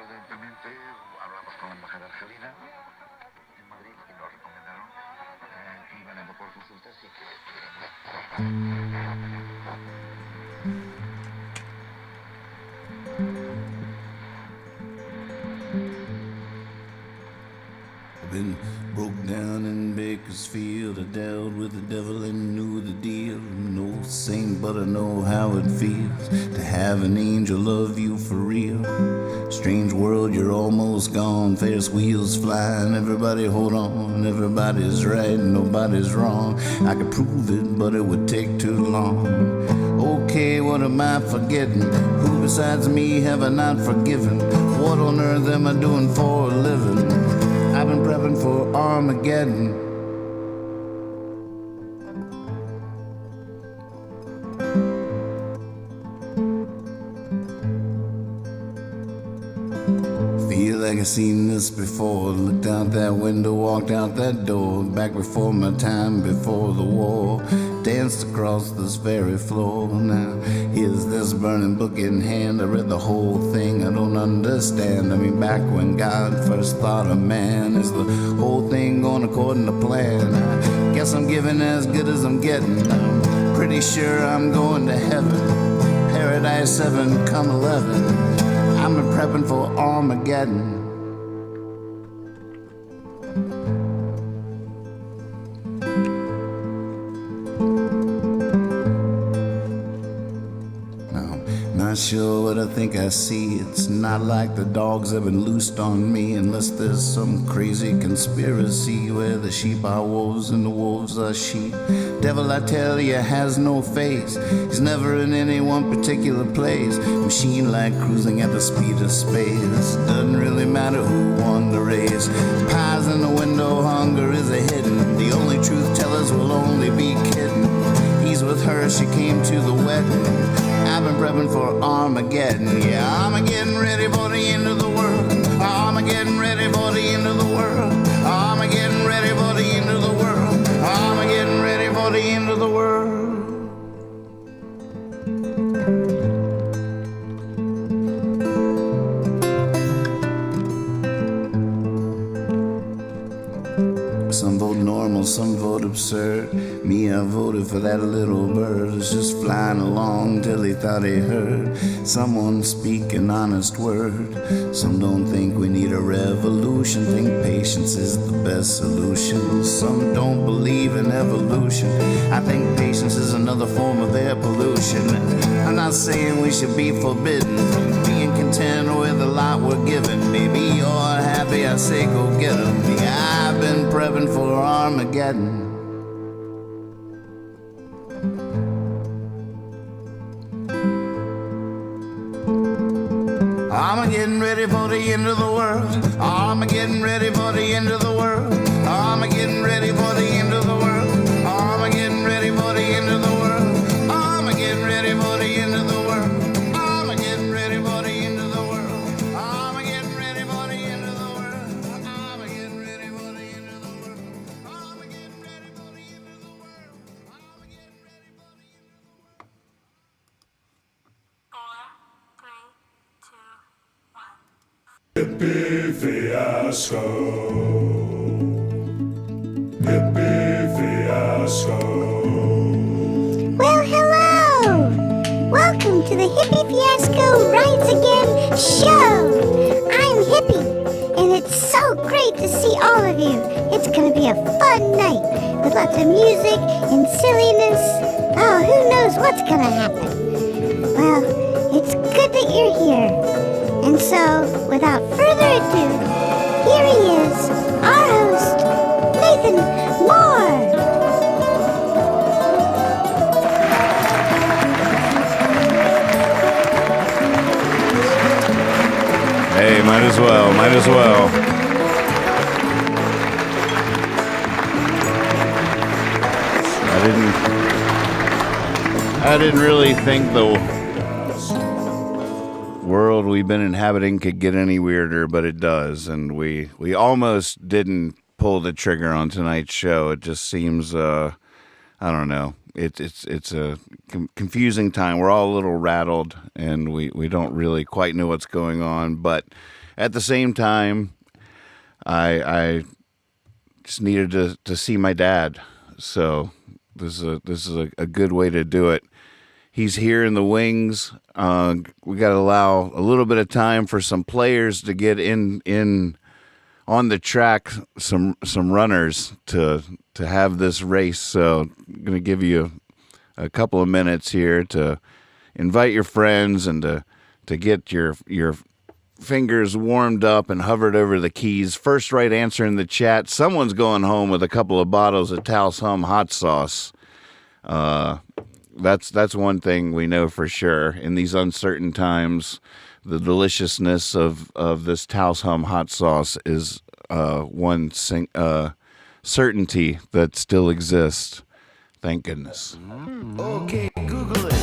evidentemente hablamos con la embajada argelina en Madrid y nos recomendaron que iban a por consultas y que Been broke down in Bakersfield. I dealt with the devil and knew the deal. No saint, but I know how it feels to have an angel love you for real. Strange world, you're almost gone. Ferris wheels flying, everybody hold on. Everybody's right, nobody's wrong. I could prove it, but it would take too long. Okay, what am I forgetting? Who besides me have I not forgiven? What on earth am I doing for a living? I've been prepping for Armageddon. Feel like I've seen this before. Looked out that window, walked out that door. Back before my time, before the war. Danced across this very floor. Now here's this burning book in hand. I read the whole thing, I don't understand. I mean, back when God first thought of man, is the whole thing going according to plan? I guess I'm giving as good as I'm getting. I'm pretty sure I'm going to heaven. Paradise 7 come 11. I'm prepping for Armageddon. Not sure what I think I see. It's not like the dogs have been loosed on me, unless there's some crazy conspiracy where the sheep are wolves and the wolves are sheep. Devil, I tell you, has no face. He's never in any one particular place. Machine-like cruising at the speed of space. Doesn't really matter who won the race. Pies in the window, hunger is a hidden. The only truth tellers will only be kidding. He's with her, she came to the wedding. I've been prepping for Armageddon. Yeah, I'm getting ready for the end of the world. I'm getting ready for the end of the world. I'm getting ready for the end of the world. I'm getting ready for the end of the world. Some vote normal, some vote absurd. Me, I voted for that little bird who's just flying along till he thought he heard someone speak an honest word. Some don't think we need a revolution, think patience is the best solution. Some don't believe in evolution. I think patience is another form of air pollution. I'm not saying we should be forbidden from being content with the lot we're given. Maybe you're happy, I say go get 'em. Yeah, I've been prepping for Armageddon. I'm getting ready for the end of the world. I'm getting ready for the end of the world. I'm getting ready for the end of the world. I'm getting ready for the end of the world. I'm getting ready for the end of the world. I'm getting ready for the end of the world. I'm getting ready for the end of the world. I'm getting ready for the end of the world. I'm getting ready for the end of the world. I'm getting ready for the end. 4, 3, 2, 1. Hippie fiasco. Hippie fiasco. Well, hello! Welcome to the Hippie Fiasco Rides Again show! I'm Hippie, and it's so great to see all of you. It's gonna be a fun night with lots of music and silliness. Oh, who knows what's gonna happen? Well, it's good that you're here. And so, without further ado, here he is, our host, Nathan Moore! Hey, might as well. I didn't really think the world we've been inhabiting could get any weirder, but it does, and we almost didn't pull the trigger on tonight's show. It just seems, I don't know. It's a confusing time. We're all a little rattled, and we don't really quite know what's going on, but at the same time, I just needed to see my dad. So this is a good way to do it. He's here in the wings. We got to allow a little bit of time for some players to get in on the track, some runners to have this race. So I'm going to give you a couple of minutes here to invite your friends and to get your fingers warmed up and hovered over the keys. First right answer in the chat. Someone's going home with a couple of bottles of Taos Hum hot sauce. That's one thing we know for sure. In these uncertain times, the deliciousness of this Taos Hum hot sauce is one certainty that still exists. Thank goodness. Okay, Google it.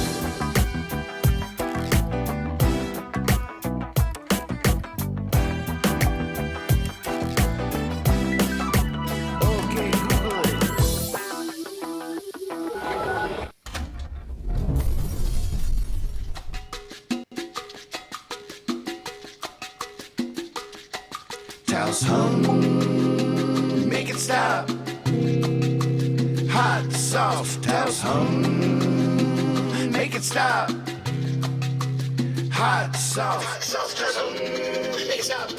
Okay, Google it. Taos Hum, make it stop. Hot sauce, Taos Hum, make it stop. Hot sauce, Taos Hum, make it stop.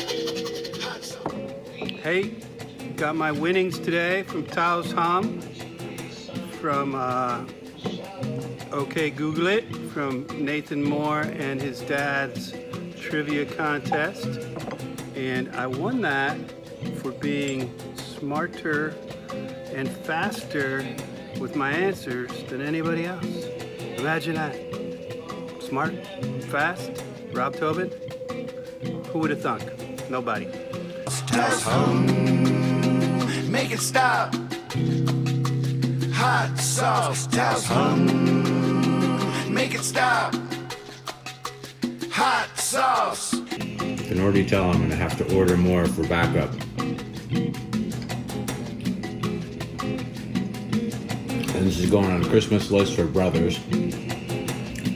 Hot sauce. Hey, got my winnings today from Taos Hum, from OK Google It, from Nathan Moore and his dad's trivia contest. And I won that for being smarter and faster with my answers than anybody else. Imagine that. Smart, fast, Rob Tobin. Who would have thunk? Nobody. Taos Hum, make it stop. Hot sauce, Taos Hum, make it stop. Hot sauce. In order to tell I'm going to have to order more for backup. And this is going on a Christmas list for brothers.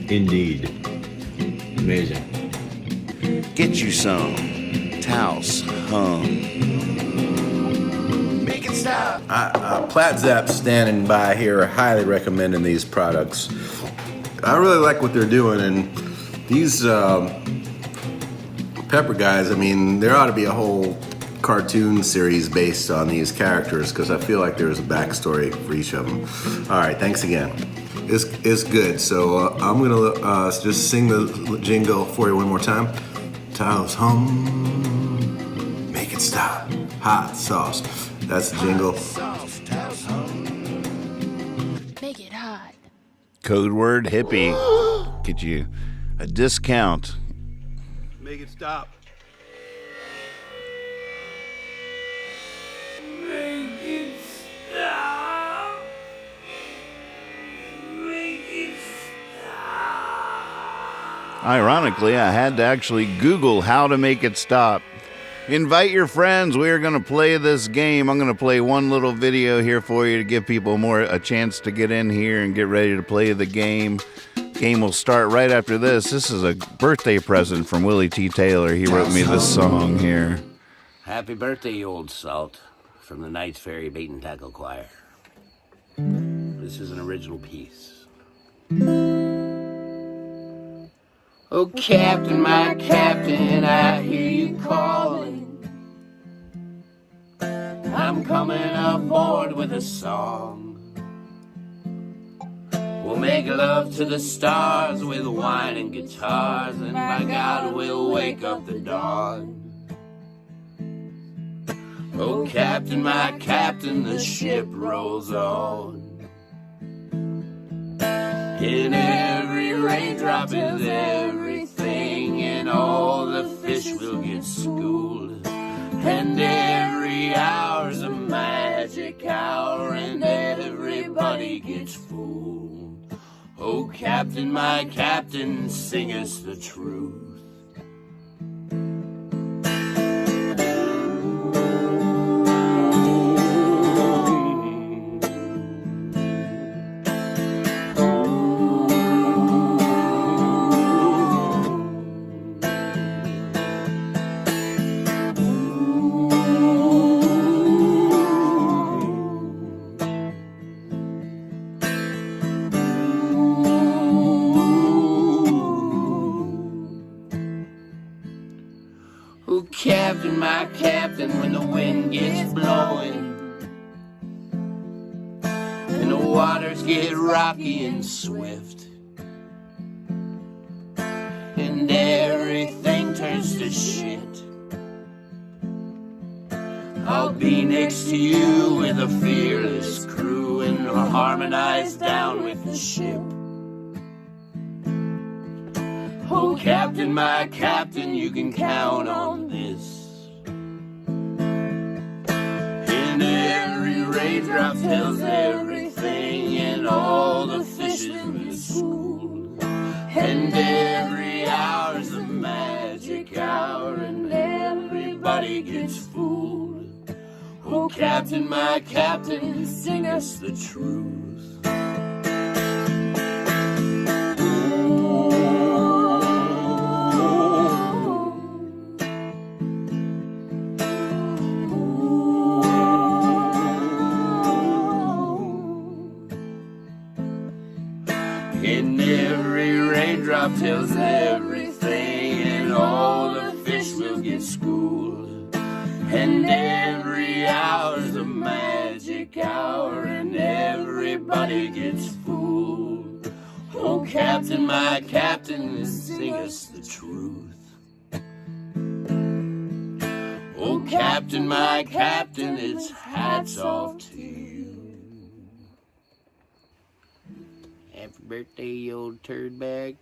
Indeed. Amazing. Get you some Taos Hum. Make it stop. Platzap standing by here, highly recommending these products. I really like what they're doing, and these Pepper guys, I mean, there ought to be a whole cartoon series based on these characters, because I feel like there's a backstory for each of them. All right, thanks again. It's good. So I'm gonna just sing the jingle for you one more time. Taos Hum, make it stop. Hot sauce. That's the jingle. Make it hot. Code word hippie. Get you a discount. Make it stop. Make it stop. Make it stop. Ironically, I had to actually Google how to make it stop. Invite your friends. We are going to play this game. I'm going to play one little video here for you to give people a chance to get in here and get ready to play the game. Game will start right after this. This is a birthday present from Willie T. Taylor. He wrote me this song here. Happy birthday, you old salt, from the Knights Ferry Bait and Tackle Choir. This is an original piece. Oh, Captain, my Captain, I hear you calling. I'm coming aboard with a song. We'll make love to the stars with wine and guitars, and by God, we'll wake up the dawn. Oh, Captain, my Captain, the ship rolls on. In every raindrop is everything, and all the fish will get schooled. And every hour's a magic hour, and everybody gets fooled. Oh, Captain, my Captain, sing us the truth. Captain, my captain, when the wind gets blowing and the waters get rocky and swift, and everything turns to shit, I'll be next to you with a fearless crew and harmonize down with the ship. Oh, Captain, my captain, you can count on this. And every raindrop tells everything, and all the fishes in the school. And every hour's a magic hour, and everybody gets fooled. Oh, Captain, my captain, sing us the truth. And every raindrop tells everything, and all the fish will get schooled. And every hour's a magic hour, and everybody gets fooled. Oh, Captain, my captain, sing us the truth. Oh, Captain, my captain, it's hats off to you. Happy birthday, you old turd bag.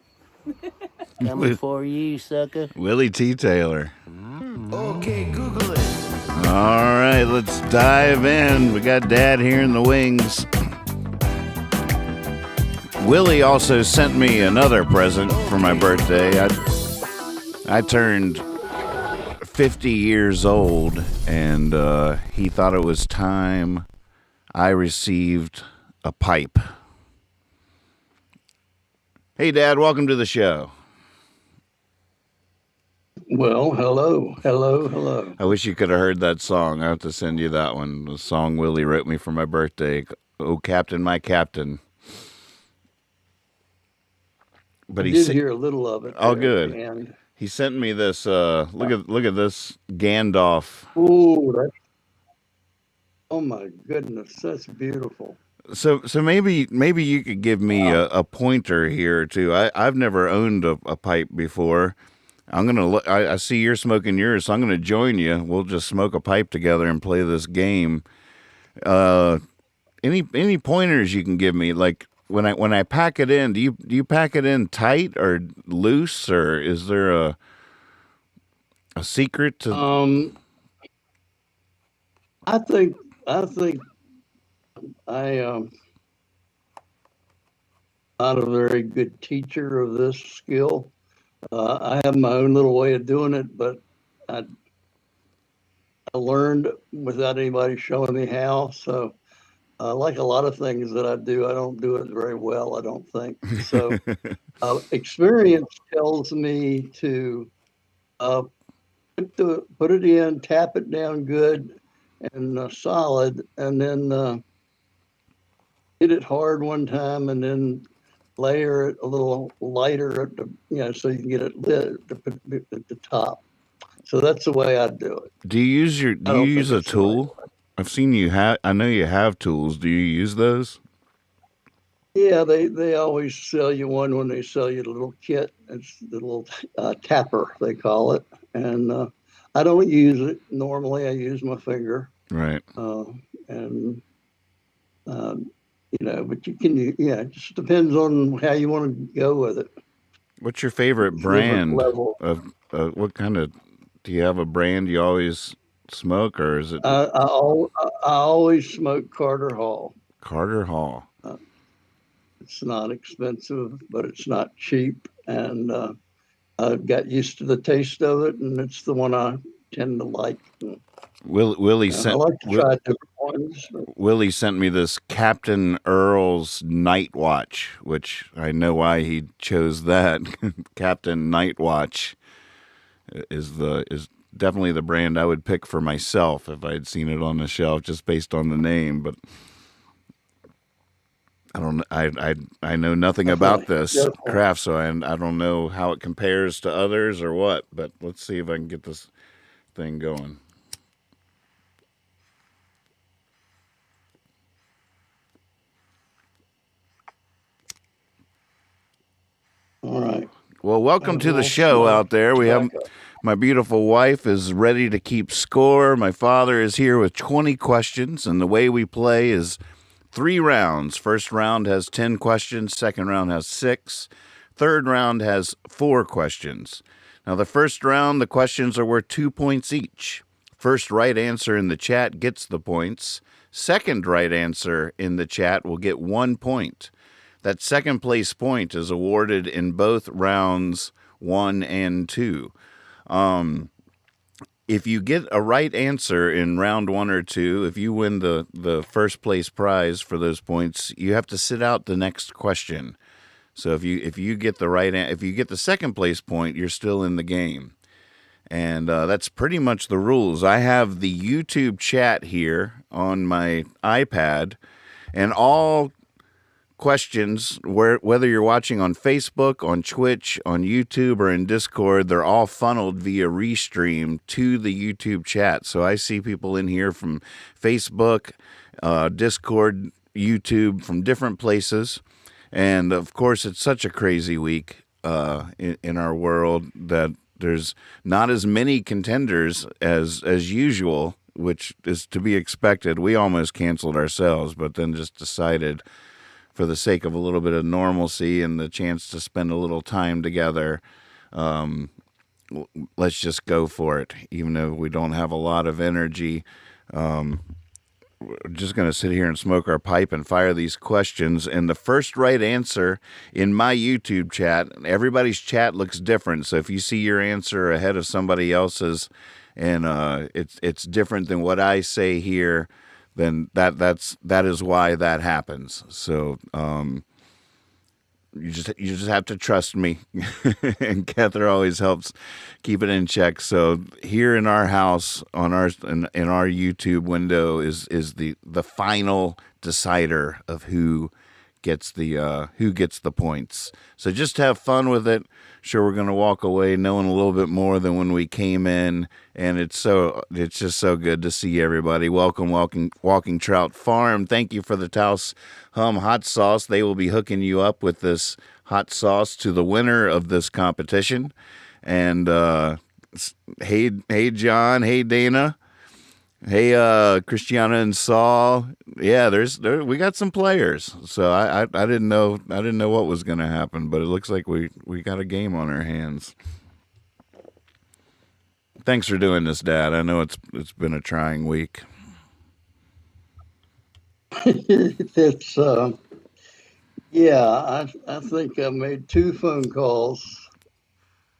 Coming for you, sucker. Willie T. Taylor. Okay, Google it. All right, let's dive in. We got Dad here in the wings. Willie also sent me another present for my birthday. I turned 50 years old, and he thought it was time I received a pipe. Hey, Dad, welcome to the show. Well, hello. I wish you could have heard that song. I have to send you that one. The song Willie wrote me for my birthday. Oh, Captain, my captain. But I did hear a little of it. Oh, good. And he sent me this. Look at this Gandalf. Oh my goodness, that's beautiful. So maybe you could give me a pointer here too. I've never owned a pipe before. I'm gonna look. I see you're smoking yours, so I'm gonna join you. We'll just smoke a pipe together and play this game. Any pointers you can give me? Like when I pack it in, do you pack it in tight or loose, or is there a secret to? I think I'm not a very good teacher of this skill. I have my own little way of doing it, but I learned without anybody showing me how. So, like a lot of things that I do, I don't do it very well, I don't think. So, experience tells me to put it in, tap it down good and solid, and then hit it hard one time, and then layer it a little lighter at the, so you can get it lit at the top. So that's the way I do it. Do you use a tool? I've seen you have. I know you have tools. Do you use those? Yeah, they always sell you one when they sell you the little kit. It's the little tapper, they call it. And I don't use it normally. I use my finger. Right. But you can, it just depends on how you want to go with it. What's your favorite brand of what kind of? Do you have a brand you always smoke, or is it? I always smoke Carter Hall. Carter Hall. It's not expensive, but it's not cheap, and I got used to the taste of it, and it's the one I tend to like. Willie sent. I like to try different ones. Willie sent me this Captain Earl's Night Watch, which I know why he chose that. Captain Night Watch is definitely the brand I would pick for myself if I had seen it on the shelf, just based on the name. But I don't. I know nothing about this craft, so I don't know how it compares to others or what. But let's see if I can get this thing going. All right. Well, welcome to the Well, show smart. out there. We have Back up. my beautiful wife is ready to keep score. My father is here with 20 questions, and the way we play is 3 rounds. First round has 10 questions, second round has 6, third round has 4 questions. Now, the first round, the questions are worth 2 points each. First right answer in the chat gets the points. Second right answer in the chat will get 1 point. That second place point is awarded in both rounds 1 and 2. If you get a right answer in round 1 or 2, if you win the first place prize for those points, you have to sit out the next question. So if you get if you get the second place point, you're still in the game. And that's pretty much the rules. I have the YouTube chat here on my iPad, and all questions, whether you're watching on Facebook, on Twitch, on YouTube, or in Discord, they're all funneled via Restream to the YouTube chat. So I see people in here from Facebook, Discord, YouTube, from different places. And of course, it's such a crazy week in our world that there's not as many contenders as usual, which is to be expected. We almost canceled ourselves, but then just decided, for the sake of a little bit of normalcy and the chance to spend a little time together, let's just go for it. Even though we don't have a lot of energy, we're just going to sit here and smoke our pipe and fire these questions. And the first right answer in my YouTube chat, everybody's chat looks different. So if you see your answer ahead of somebody else's, and it's different than what I say here, then that is why that happens. So you just have to trust me, and Kether always helps keep it in check. So here in our house, on our in our YouTube window is the final decider of who gets the points. So just have fun with it. Sure, we're going to walk away knowing a little bit more than when we came in, and it's just so good to see everybody. Welcome, Walking Trout Farm. Thank you for the Taos Hum hot sauce. They will be hooking you up with this hot sauce to the winner of this competition. And hey John, hey Dana. Hey, Christiana and Saul. Yeah, we got some players. So I didn't know what was going to happen, but it looks like we got a game on our hands. Thanks for doing this, Dad. I know it's been a trying week. It's yeah. I think I made 2 phone calls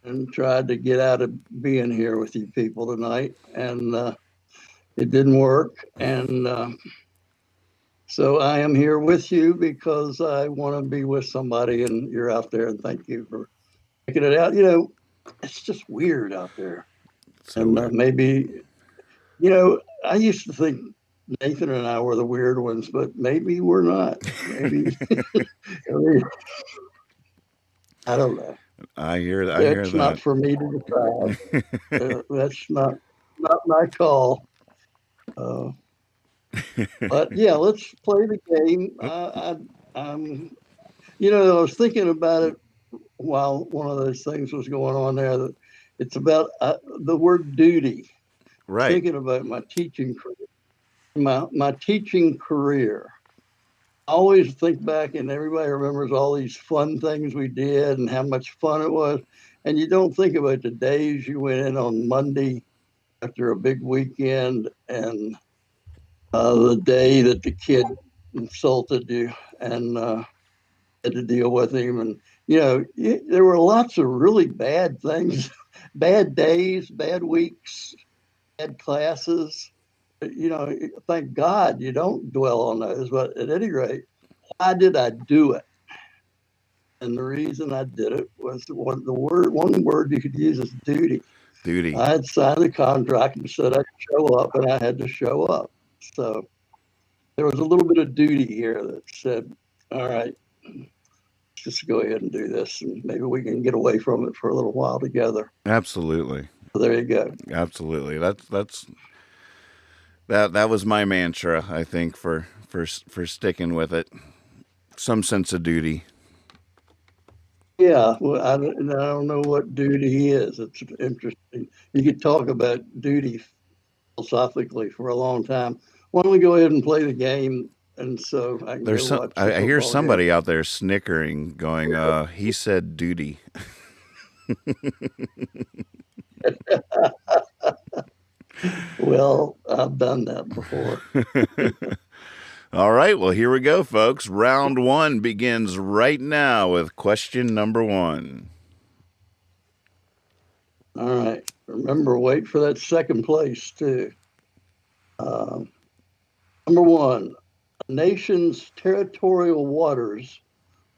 and tried to get out of being here with you people tonight, and it didn't work. And so I am here with you because I want to be with somebody, and you're out there, and thank you for making it out. It's just weird out there. So and weird. maybe, I used to think Nathan and I were the weird ones, but maybe we're not. Maybe, I don't know. I hear that. That's not for me to decide. That's not my call. But yeah, let's play the game. I was thinking about it while one of those things was going on there. That it's about the word duty. Right. Thinking about my teaching career. My teaching career. I always think back, and everybody remembers all these fun things we did and how much fun it was. And you don't think about the days you went in on Monday after a big weekend, and the day that the kid insulted you and had to deal with him. And, there were lots of really bad things, bad days, bad weeks, bad classes. Thank God you don't dwell on those. But at any rate, why did I do it? And the reason I did it was one word you could use is duty. Duty. I had signed a contract and said I'd show up, and I had to show up. So there was a little bit of duty here that said, all right, let's just go ahead and do this, and maybe we can get away from it for a little while together. Absolutely. There you go. Absolutely. That was my mantra, I think, for sticking with it. Some sense of duty. Yeah, well, I don't know what duty is. It's interesting. You could talk about duty philosophically for a long time. Why don't we go ahead and play the game, and so I can There's go some. watch the I hear football somebody game. out there snickering, going, "He said duty." Well, I've done that before. All right, well, here we go, folks. Round one begins right now with question number 1. All right. Remember, wait for that second place, too. Number 1, a nation's territorial waters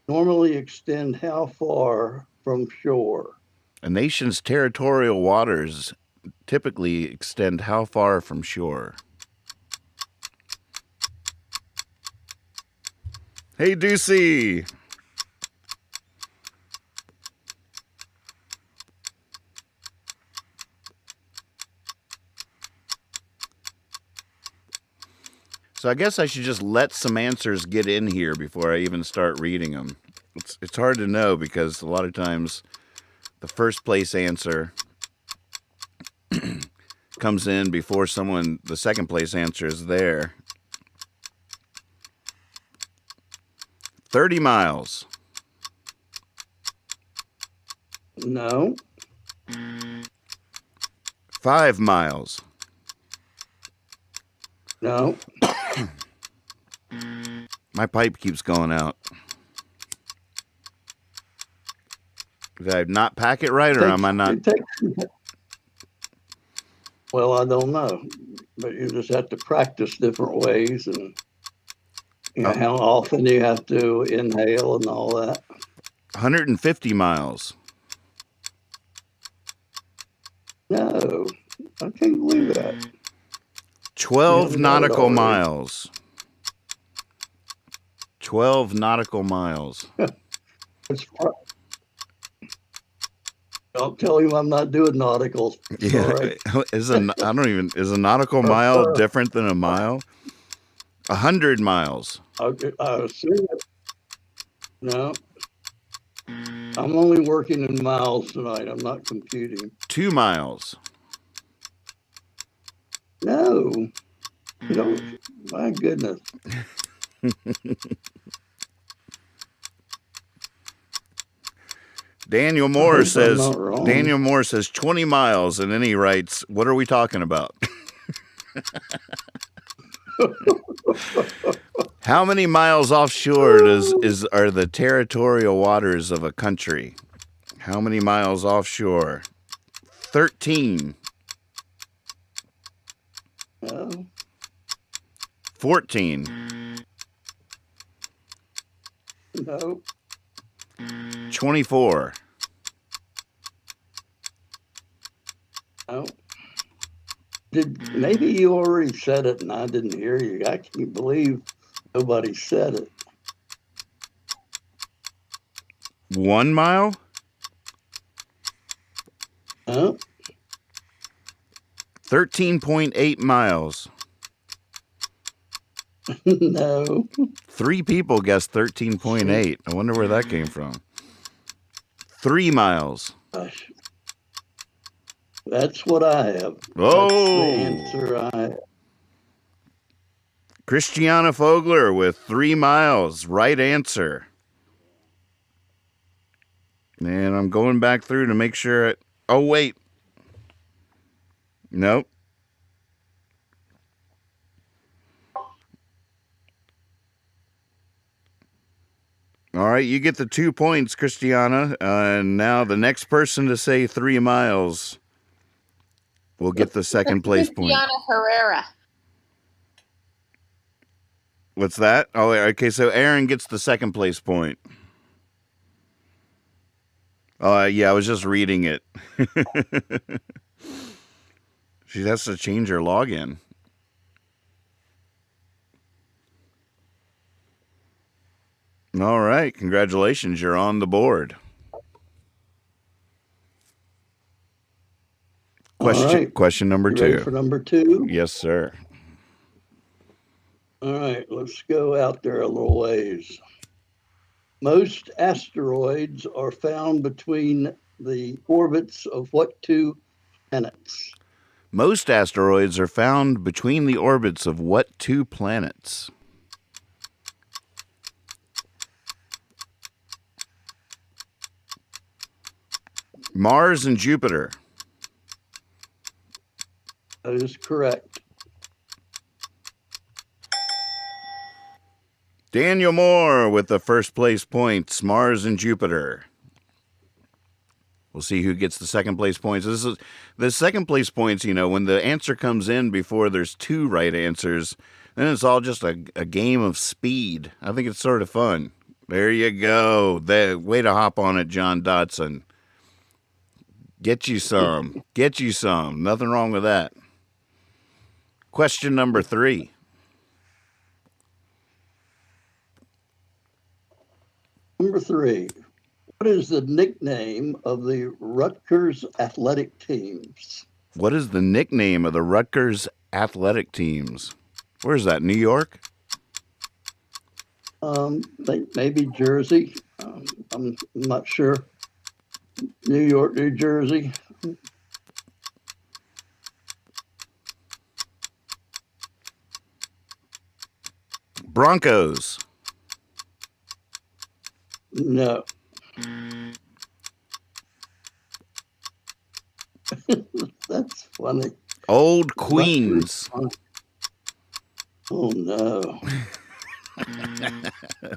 normally extend how far from shore? A nation's territorial waters typically extend how far from shore? Hey, Deucey. So I guess I should just let some answers get in here before I even start reading them. It's hard to know because a lot of times the first place answer comes in before the second place answer is there. 30 miles. No. 5 miles. No. My pipe keeps going out. Did I not pack it right, or am I not? Well, I don't know, but you just have to practice different ways, and how often you have to inhale and all that. 150 miles. No, I can't believe that. 12 nautical miles. 12 nautical miles. I'll tell you, I'm not doing nauticals. Yeah, Sorry. is a nautical mile different than a mile? 100 miles. Okay, I assume it. No, I'm only working in miles tonight. I'm not computing. 2 miles. No, you don't. My goodness. Daniel Moore says 20 miles, and then he writes, "What are we talking about?" How many miles offshore are the territorial waters of a country? How many miles offshore? 13. No. 14. No. 24. No. Maybe you already said it and I didn't hear you. I can't believe nobody said it. 1 mile? Huh? 13.8 miles. No. 3 people guessed 13.8. I wonder where that came from. 3 miles. Gosh. That's what I have. Oh. That's the answer I have. Christiana Fogler with 3 miles. Right answer. And I'm going back through to make sure oh, wait. Nope. All right, you get the 2 points, Christiana. And now the next person to say 3 miles will get the second place point. Christiana Herrera. What's that? Oh, okay, so Aaron gets the second place point. Oh, yeah, I was just reading it. She has to change her login. All right, congratulations, you're on the board. All right. Question number You 2. ready for number 2? Yes, sir. All right, let's go out there a little ways. Most asteroids are found between the orbits of what 2 planets? Most asteroids are found between the orbits of what 2 planets? Mars and Jupiter. That is correct. Daniel Moore with the first place points, Mars and Jupiter. We'll see who gets the second place points. This is the second place points, when the answer comes in before there's 2 right answers, then it's all just a game of speed. I think it's sort of fun. There you go. Way to hop on it, John Dotson. Get you some. Get you some. Nothing wrong with that. Question number 3. Number 3. What is the nickname of the Rutgers athletic teams? What is the nickname of the Rutgers athletic teams? Where's that, New York? Think maybe Jersey. I'm not sure. New York, New Jersey. Broncos. No. That's funny. Old Queens. Oh no.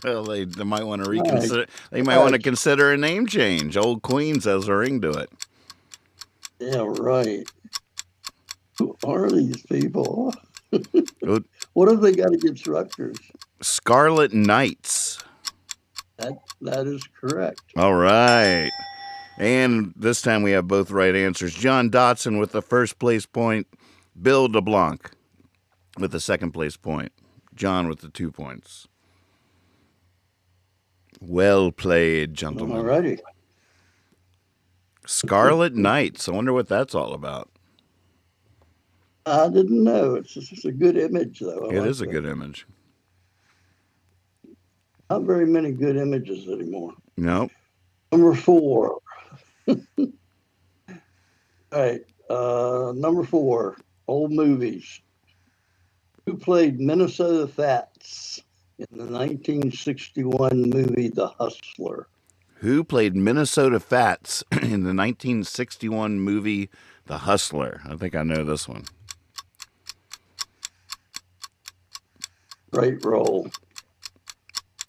Well, they might want to reconsider. They might want to consider a name change. Old Queens has a ring to it. Yeah, right. Who are these people? What have they got against Rutgers? Scarlet Knights. That is correct. All right. And this time we have both right answers. John Dotson with the first place point. Bill DeBlanc with the second place point. John with the 2 points. Well played, gentlemen. All righty. Scarlet Knights. I wonder what that's all about. I didn't know. It's just a good image, though. It is a good image. Not very many good images anymore. Nope. Number 4. All right. Number 4. Old movies. Who played Minnesota Fats in the 1961 movie The Hustler? Who played Minnesota Fats in the 1961 movie The Hustler? I think I know this one. Great role.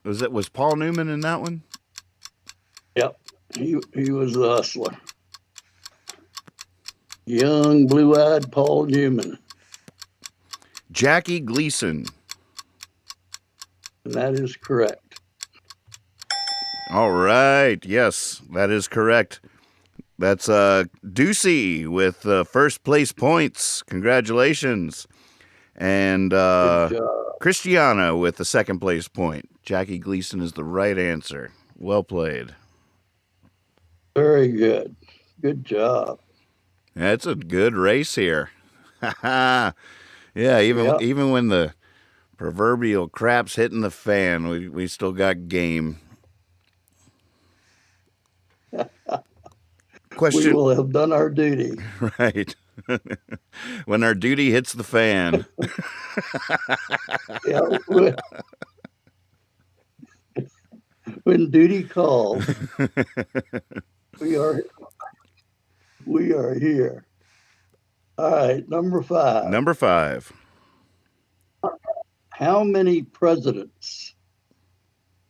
Was Paul Newman in that one? Yep. He was the hustler. Young, blue-eyed Paul Newman. Jackie Gleason. And that is correct. All right. Yes, that is correct. That's Ducey with first place points. Congratulations. And Cristiano with the second place point. Jackie Gleason is the right answer. Well played. Very good. Good job. That's a good race here. Yeah, even when the proverbial crap's hitting the fan, we still got game. Question. We will have done our duty. Right. When our duty hits the fan. Yeah, when duty calls, we are here. All right, number 5. Number 5. How many presidents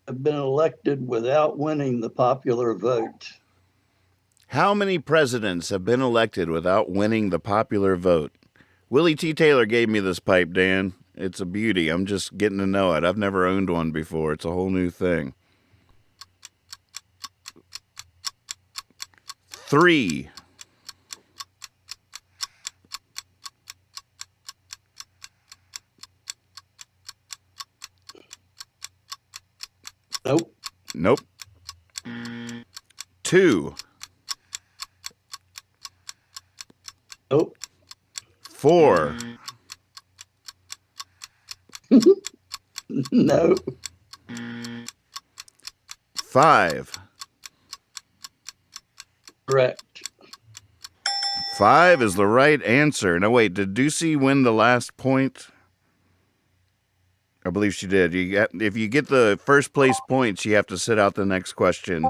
have been elected without winning the popular vote? How many presidents have been elected without winning the popular vote? Willie T. Taylor gave me this pipe, Dan. It's a beauty. I'm just getting to know it. I've never owned one before. It's a whole new thing. 3. Nope. 2. Nope. 4. No. 5. Correct. 5 is the right answer. Now, wait, did Ducey win the last point? I believe she did. If you get the first place points, you have to sit out the next question.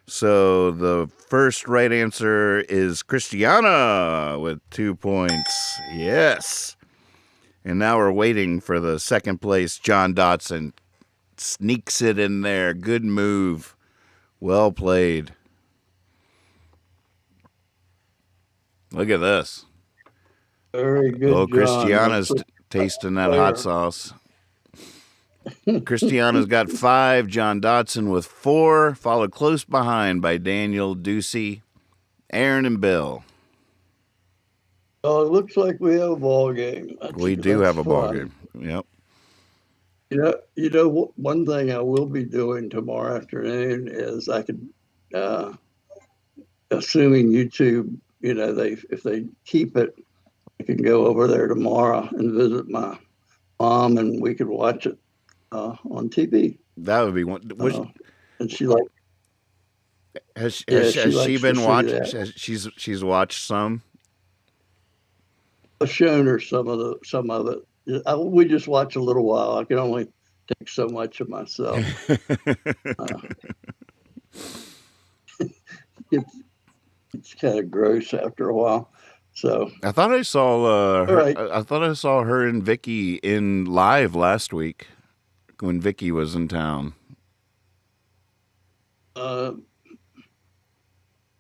So the first right answer is Christiana with 2 points. Yes. And now we're waiting for the second place. John Dotson sneaks it in there. Good move. Well played. Look at this. Very good, Oh, John. Christiana's tasting that hot sauce. Christiana's got 5. John Dotson with 4. Followed close behind by Daniel, Ducey, Aaron, and Bill. Oh, it looks like we have a ball game. We do have a ball fun. game. Yep. One thing I will be doing tomorrow afternoon is I could, assuming YouTube, if they keep it, I can go over there tomorrow and visit my mom, and we could watch it on TV. That would be one. And she has she she been watching? that. She's watched some. I've shown her some of it. We just watch a little while. I can only take so much of myself. It's kind of gross after a while. So I thought I saw her. Right. I thought I saw her and Vicky in live last week when Vicky was in town. I'm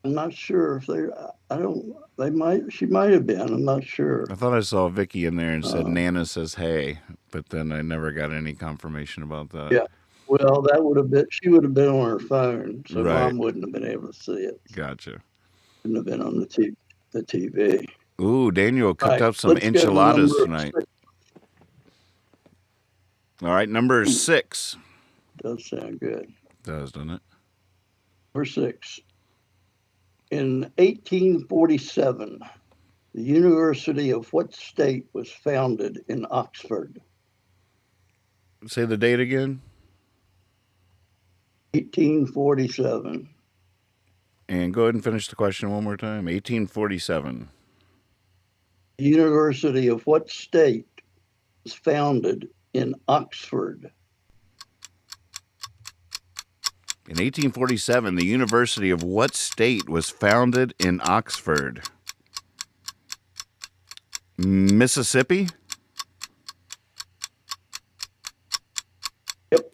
not sure if they. I don't. They might. She might have been. I'm not sure. I thought I saw Vicky in there and said Nana says hey, but then I never got any confirmation about that. Yeah. Well, that would have been. She would have been on her phone, so Right. Mom wouldn't have been able to see it. Gotcha. Wouldn't have been on the TV. Ooh, Daniel cooked Right, up some let's go to enchiladas number tonight. 6. All right, number 6. Does sound good. Does, doesn't it? Number 6. In 1847, the University of what state was founded in Oxford? Say the date again. 1847. And go ahead and finish the question one more time. 1847. The University of what state was founded in Oxford? In 1847, the University of what state was founded in Oxford? Mississippi? Yep.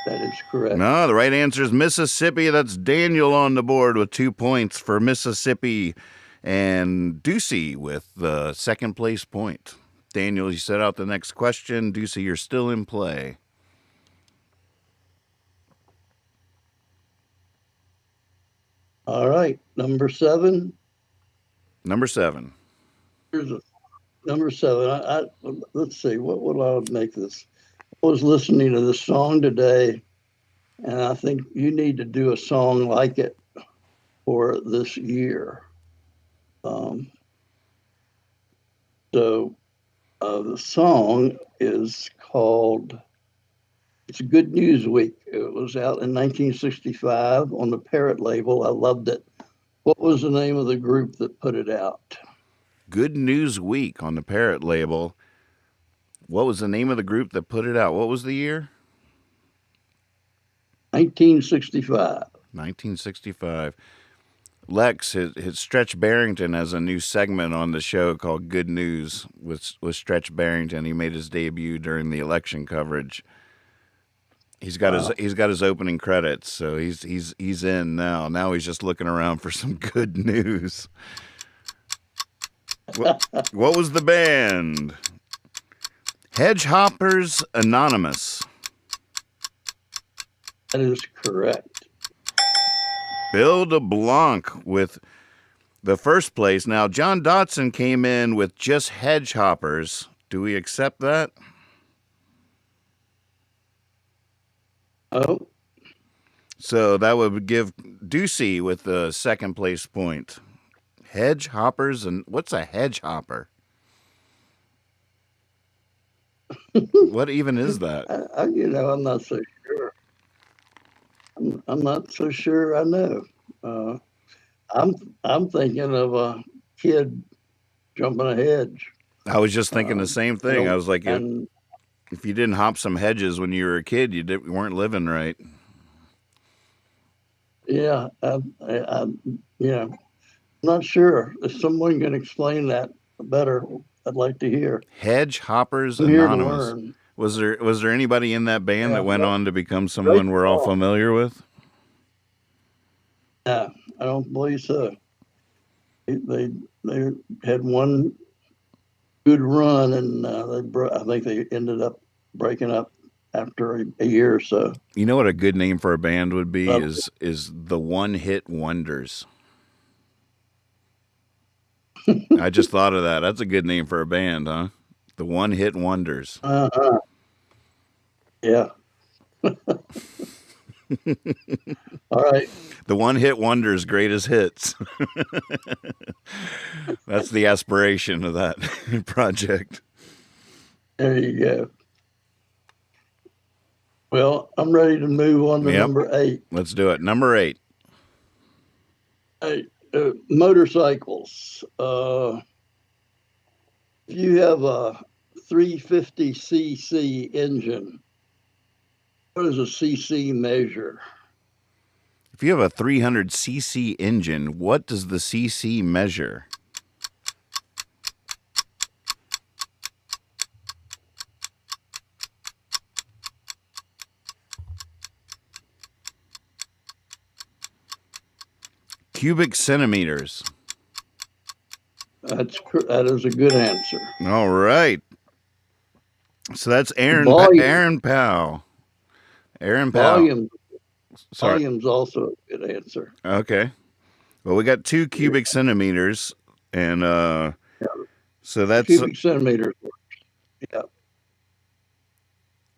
That is correct. No, the right answer is Mississippi. That's Daniel on the board with 2 points for Mississippi. And Ducey with the second place point. Daniel, you set out the next question. Ducey, you're still in play. All right. Number 7. Number 7. Here's number 7. Let's see. What would I make this? I was listening to this song today, and I think you need to do a song like it for this year. The song is called, it's Good News Week. It was out in 1965 on the Parrot label. I loved it. What was the name of the group that put it out? Good News Week on the Parrot label. What was the name of the group that put it out? What was the year? 1965. 1965. Lex, his Stretch Barrington has a new segment on the show called Good News with Stretch Barrington. He made his debut during the election coverage. He's got his opening credits, so he's in now. Now he's just looking around for some good news. What was the band? Hedgehoppers Anonymous. That is correct. Bill DeBlanc with the first place. Now, John Dotson came in with just Hedgehoppers. Do we accept that? Oh. So that would give Ducey with the second place point. Hedge hoppers, and what's a hedge hopper? What even is that? I'm not so sure. I'm not so sure I know. Uh, I'm I'm thinking of a kid jumping a hedge. I was just thinking the same thing. I was like, and if you didn't hop some hedges when you were a kid, you weren't living right. yeah, yeah, I'm not sure. If someone can explain that better, I'd like to hear. Hedge Hoppers I'm here to Anonymous. learn. Was there anybody in that band Yeah, that went on to become great someone we're all song. familiar with? Yeah, I don't believe so. They had one good run, and I think they ended up breaking up after a year or so. You know what a good name for a band would be Uh, is the One Hit Wonders. I just thought of that. That's a good name for a band, huh? The One Hit Wonders. uh-huh. Yeah. All right. The One Hit Wonders Greatest Hits. That's the aspiration of that project. There you go. Well, I'm ready to move on to Yep. number 8. Let's do it. Number 8. Motorcycles. If you have a 350cc engine, what does a cc measure? If you have a 300cc engine, what does the cc measure? Cubic centimeters. That is a good answer. All right. So that's Aaron Powell. Aaron Powell. Volume's also a good answer. Okay. Well, we got 2 cubic centimeters, and so that's cubic centimeters. Yeah.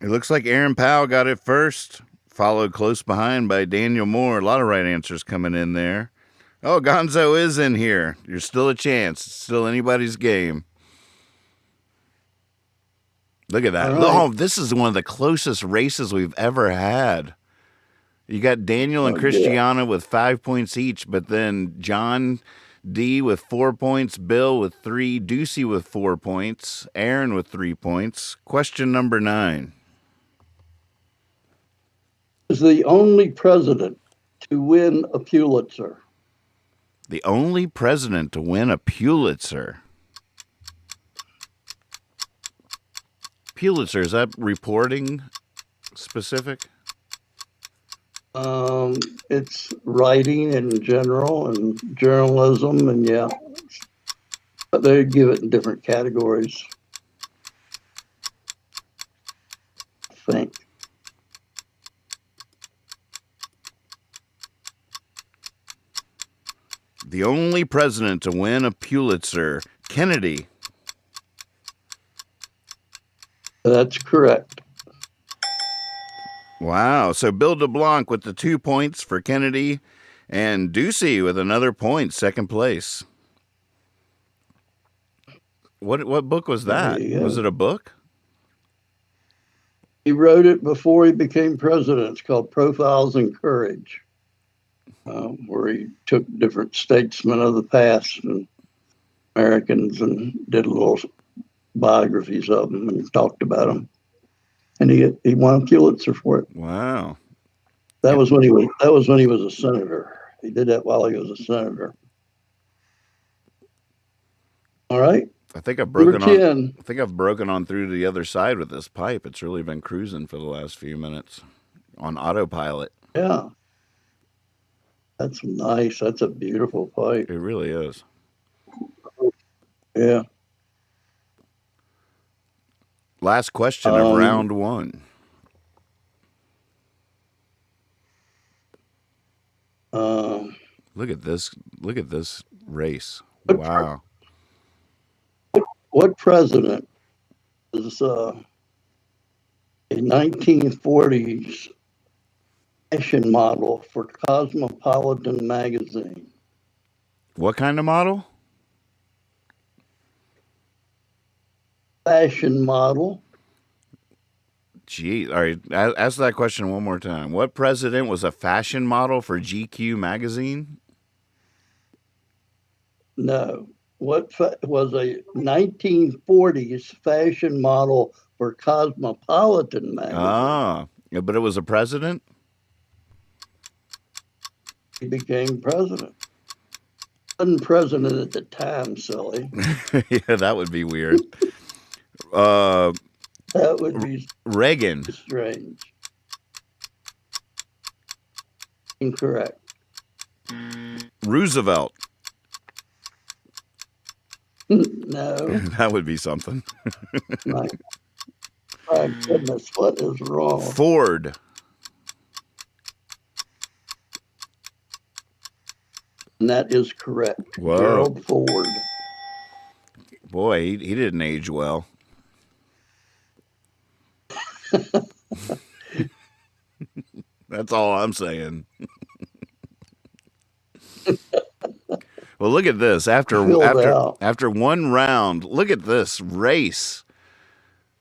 It looks like Aaron Powell got it first, followed close behind by Daniel Moore. A lot of right answers coming in there. Oh, Gonzo is in here. There's still a chance. It's still anybody's game. Look at that. Right. Oh, this is one of the closest races we've ever had. You got Daniel and Christiana with 5 points each, but then John D with 4 points, Bill with 3, Ducey with 4 points, Aaron with 3 points. Question number 9. Is the only president to win a Pulitzer? The only president to win a Pulitzer. Pulitzer, is that reporting specific? It's writing in general and journalism, and yeah, but they give it in different categories, I think. The only president to win a Pulitzer, Kennedy. That's correct. Wow. So Bill DeBlanc with the 2 points for Kennedy, and Ducey with another point, second place. What book was that? Was it a book? He wrote it before he became president. It's called Profiles in Courage, where he took different statesmen of the past and Americans and did little biographies of them and talked about them. And he won a Pulitzer for it. Wow. That was when he was a senator. He did that while he was a senator. All right. I think I've broken on through to the other side with this pipe. It's really been cruising for the last few minutes on autopilot. Yeah. That's nice. That's a beautiful pipe. It really is. Yeah. Last question of round 1. Look at this. Look at this race. Wow. What president is a 1940s fashion model for Cosmopolitan magazine? What kind of model? Fashion model. Gee, all right. Ask that question one more time. What president was a fashion model for GQ magazine? No. What was a 1940s fashion model for Cosmopolitan magazine? Ah, yeah, but it was a president? He became president. Wasn't president at the time, silly. Yeah, that would be weird. That would be Reagan. strange. Incorrect. Roosevelt. No. That would be something. my goodness, what is wrong? Ford. And that is correct. Whoa. Gerald Ford. Boy, he didn't age well. That's all I'm saying. Well, look at this. After one round, look at this race.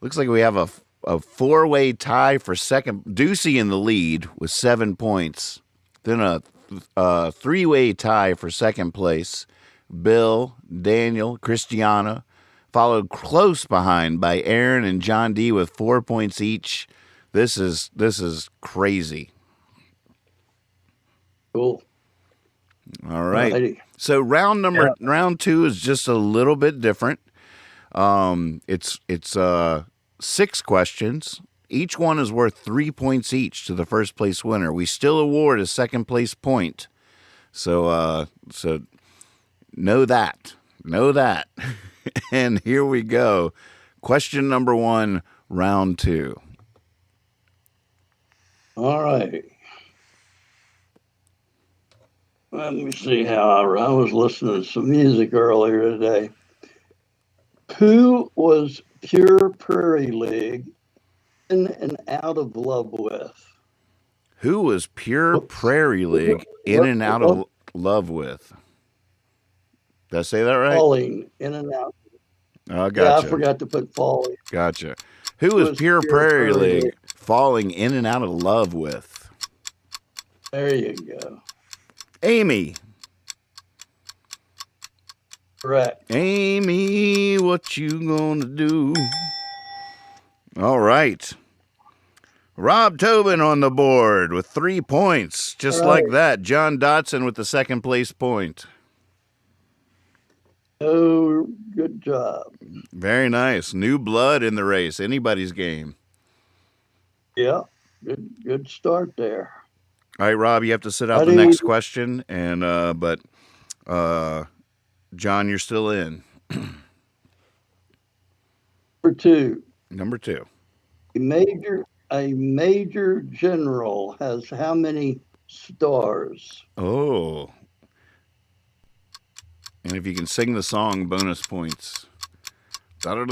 Looks like we have a four-way tie for second. Ducey in the lead with 7 points. Then a three-way tie for second place. Bill, Daniel, Christiana, followed close behind by Aaron and John D with 4 points each. This is crazy. Cool. All right. Alrighty. So round two is just a little bit different. It's 6 questions. Each one is worth 3 points each to the first place winner. We still award a second place point. So know that. And here we go. Question number 1, round 2. All right. Let me see how I was listening to some music earlier today. Who was Pure Prairie League in and out of love with? Who was Pure Prairie League in and out of love with? Did I say that right? Falling in and out. Oh, gotcha. Yeah, I forgot to put falling. Gotcha. Who was Pure Prairie League falling in and out of love with? There you go. Amy. Correct. Amy, what you gonna do? All right. Rob Tobin on the board with 3 points. Just like that. John Dotson with the second place point. Oh, good job. Very nice. New blood in the race. Anybody's game. Yeah, good start there. All right, Rob, you have to sit out the next question, and but John, you're still in. Number 2. A major general has how many stars? Oh. And if you can sing the song, bonus points. Major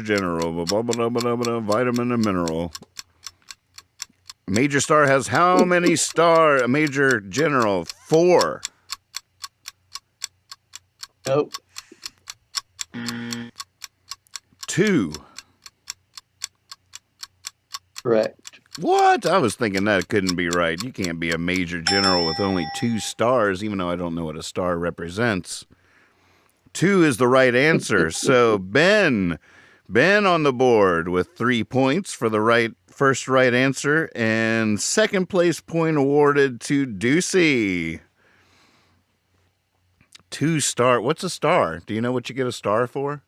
general, vitamin and mineral. Major star has how many stars? A major general, 4. Nope. 2. Correct. What? I was thinking that couldn't be right. You can't be a major general with only 2 stars, even though I don't know what a star represents. 2 is the right answer. So Ben on the board with 3 points for the first right answer, and second place point awarded to Ducey. 2 star. What's a star? Do you know what you get a star for?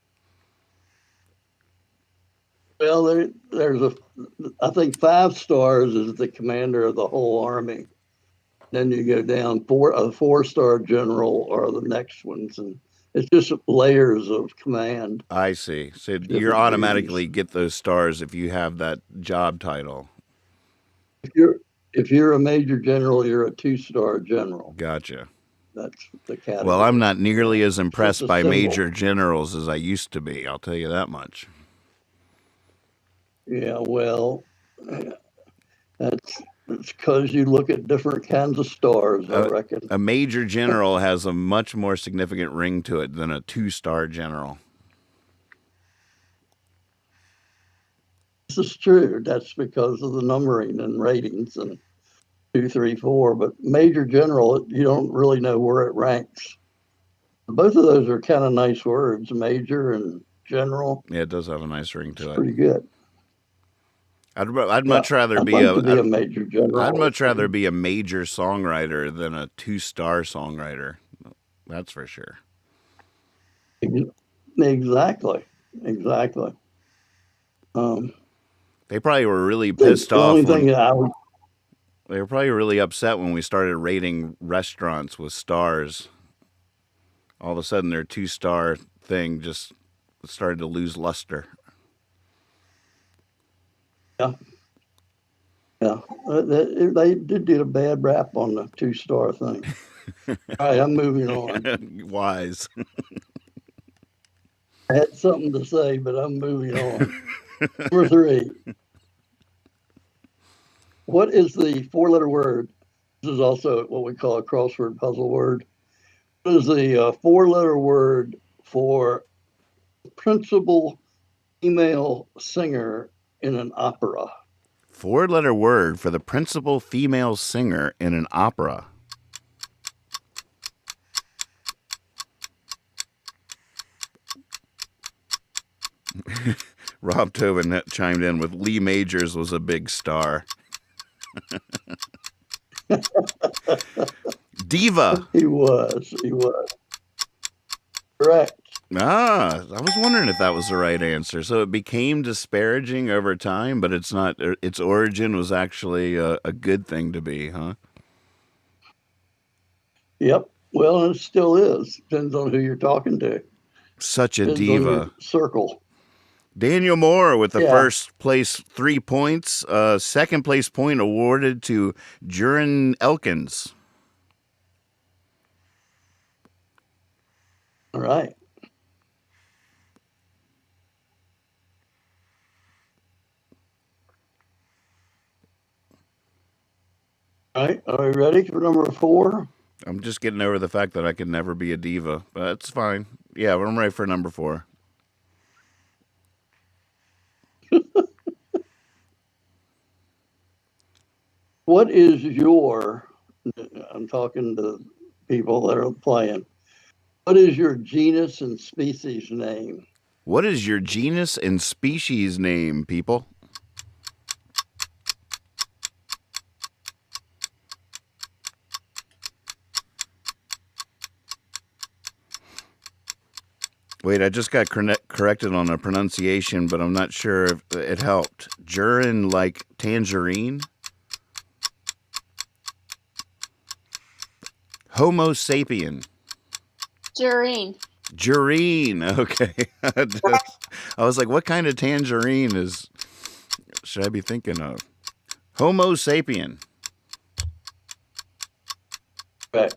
Well, there's I think 5 stars is the commander of the whole army. Then you go down a 4-star general or the next ones, and it's just layers of command. I see. So you automatically get those stars if you have that job title. If you're a major general, you're a 2-star general. Gotcha. That's the category. Well, I'm not nearly as impressed by major generals as I used to be. I'll tell you that much. Yeah, well, that's It's because you look at different kinds of stars, I reckon. A major general has a much more significant ring to it than a 2-star general. This is true. That's because of the numbering and ratings and 2, 3, 4. But major general, you don't really know where it ranks. Both of those are kind of nice words, major and general. Yeah, it does have a nice ring to It's it. pretty good. I'd much rather I'd be like to be a major general. I'd much rather be a major songwriter than a 2-star songwriter. That's for sure. Exactly. They probably were really pissed off. They were probably really upset when we started rating restaurants with stars. All of a sudden, their 2-star thing just started to lose luster. Yeah. They did get a bad rap on the 2-star thing. All right, I'm moving on. Wise. I had something to say, but I'm moving on. Number 3. What is the 4-letter word? This is also what we call a crossword puzzle word. What is the 4-letter word for principal female singer in an opera? 4-letter word for the principal female singer in an opera. Rob Tobin chimed in with Lee Majors was a big star. Diva. He was. Correct. I was wondering if that was the right answer. So it became disparaging over time, but it's not. Its origin was actually a good thing to be, huh? Yep. Well, it still is. Depends on who you're talking to. Such a diva. Circle. Daniel Moore with the first place 3 points. Second place point awarded to Jurin Elkins. All right. All right. Are we ready for number 4? I'm just getting over the fact that I could never be a diva, but that's fine. Yeah, I'm ready for number 4. What is your, I'm talking to people that are playing, what is your genus and species name? What is your genus and species name, people? Wait, I just got corrected on a pronunciation, but I'm not sure if it helped. Jurin like tangerine? Homo sapien. Jurine. Okay. I was like, what kind of tangerine should I be thinking of? Homo sapien. Right.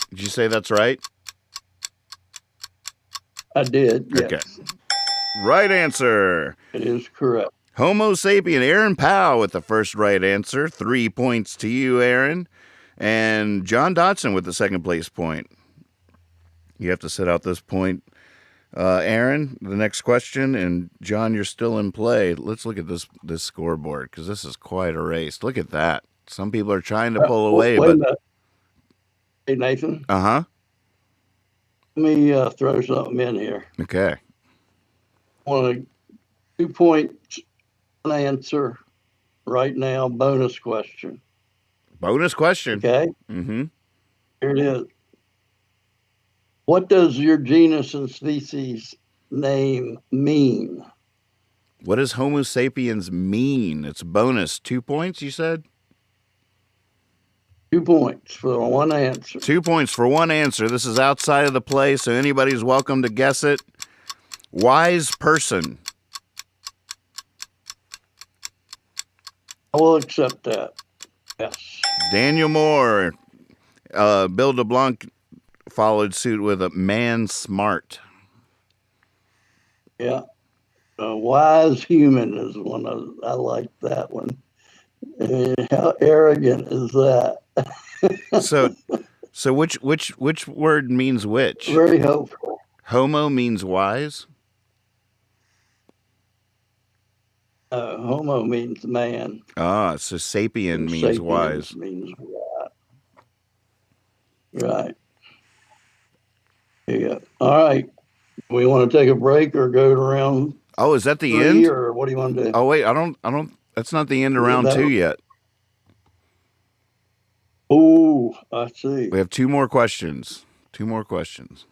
Did you say that's right? I did. Yes. Okay. Right answer. It is correct. Homo sapien. Aaron Powell with the first right answer. 3 points to you, Aaron. And John Dotson with the second place point. You have to set out this point. Aaron, the next question. And John, you're still in play. Let's look at this scoreboard because this is quite a race. Look at that. Some people are trying to pull away. Wait a minute. Hey, Nathan. Uh-huh. Let me throw something in here. Okay. I want a 2 point answer right now. Bonus question. Bonus question. Okay. Mm-hmm. Here it is. What does your genus and species name mean? What does Homo sapiens mean? It's bonus. 2 points, you said? 2 points for one answer. 2 points for one answer. This is outside of the play, so anybody's welcome to guess it. Wise person. I will accept that. Yes. Daniel Moore. Bill DeBlanc followed suit with a man smart. Yeah. A wise human is one of, I like that one. And how arrogant is that? So which word means which? Very hopeful. Homo means wise. Homo means man. Ah, so sapien And means sapiens wise. means right. Yeah. All right. We want to take a break or go to round Oh, is that the 3, end? or what do you want to do? Oh wait, I don't. That's not the end of round That- 2 yet. Oh, I see. We have 2 more questions. 2 more questions.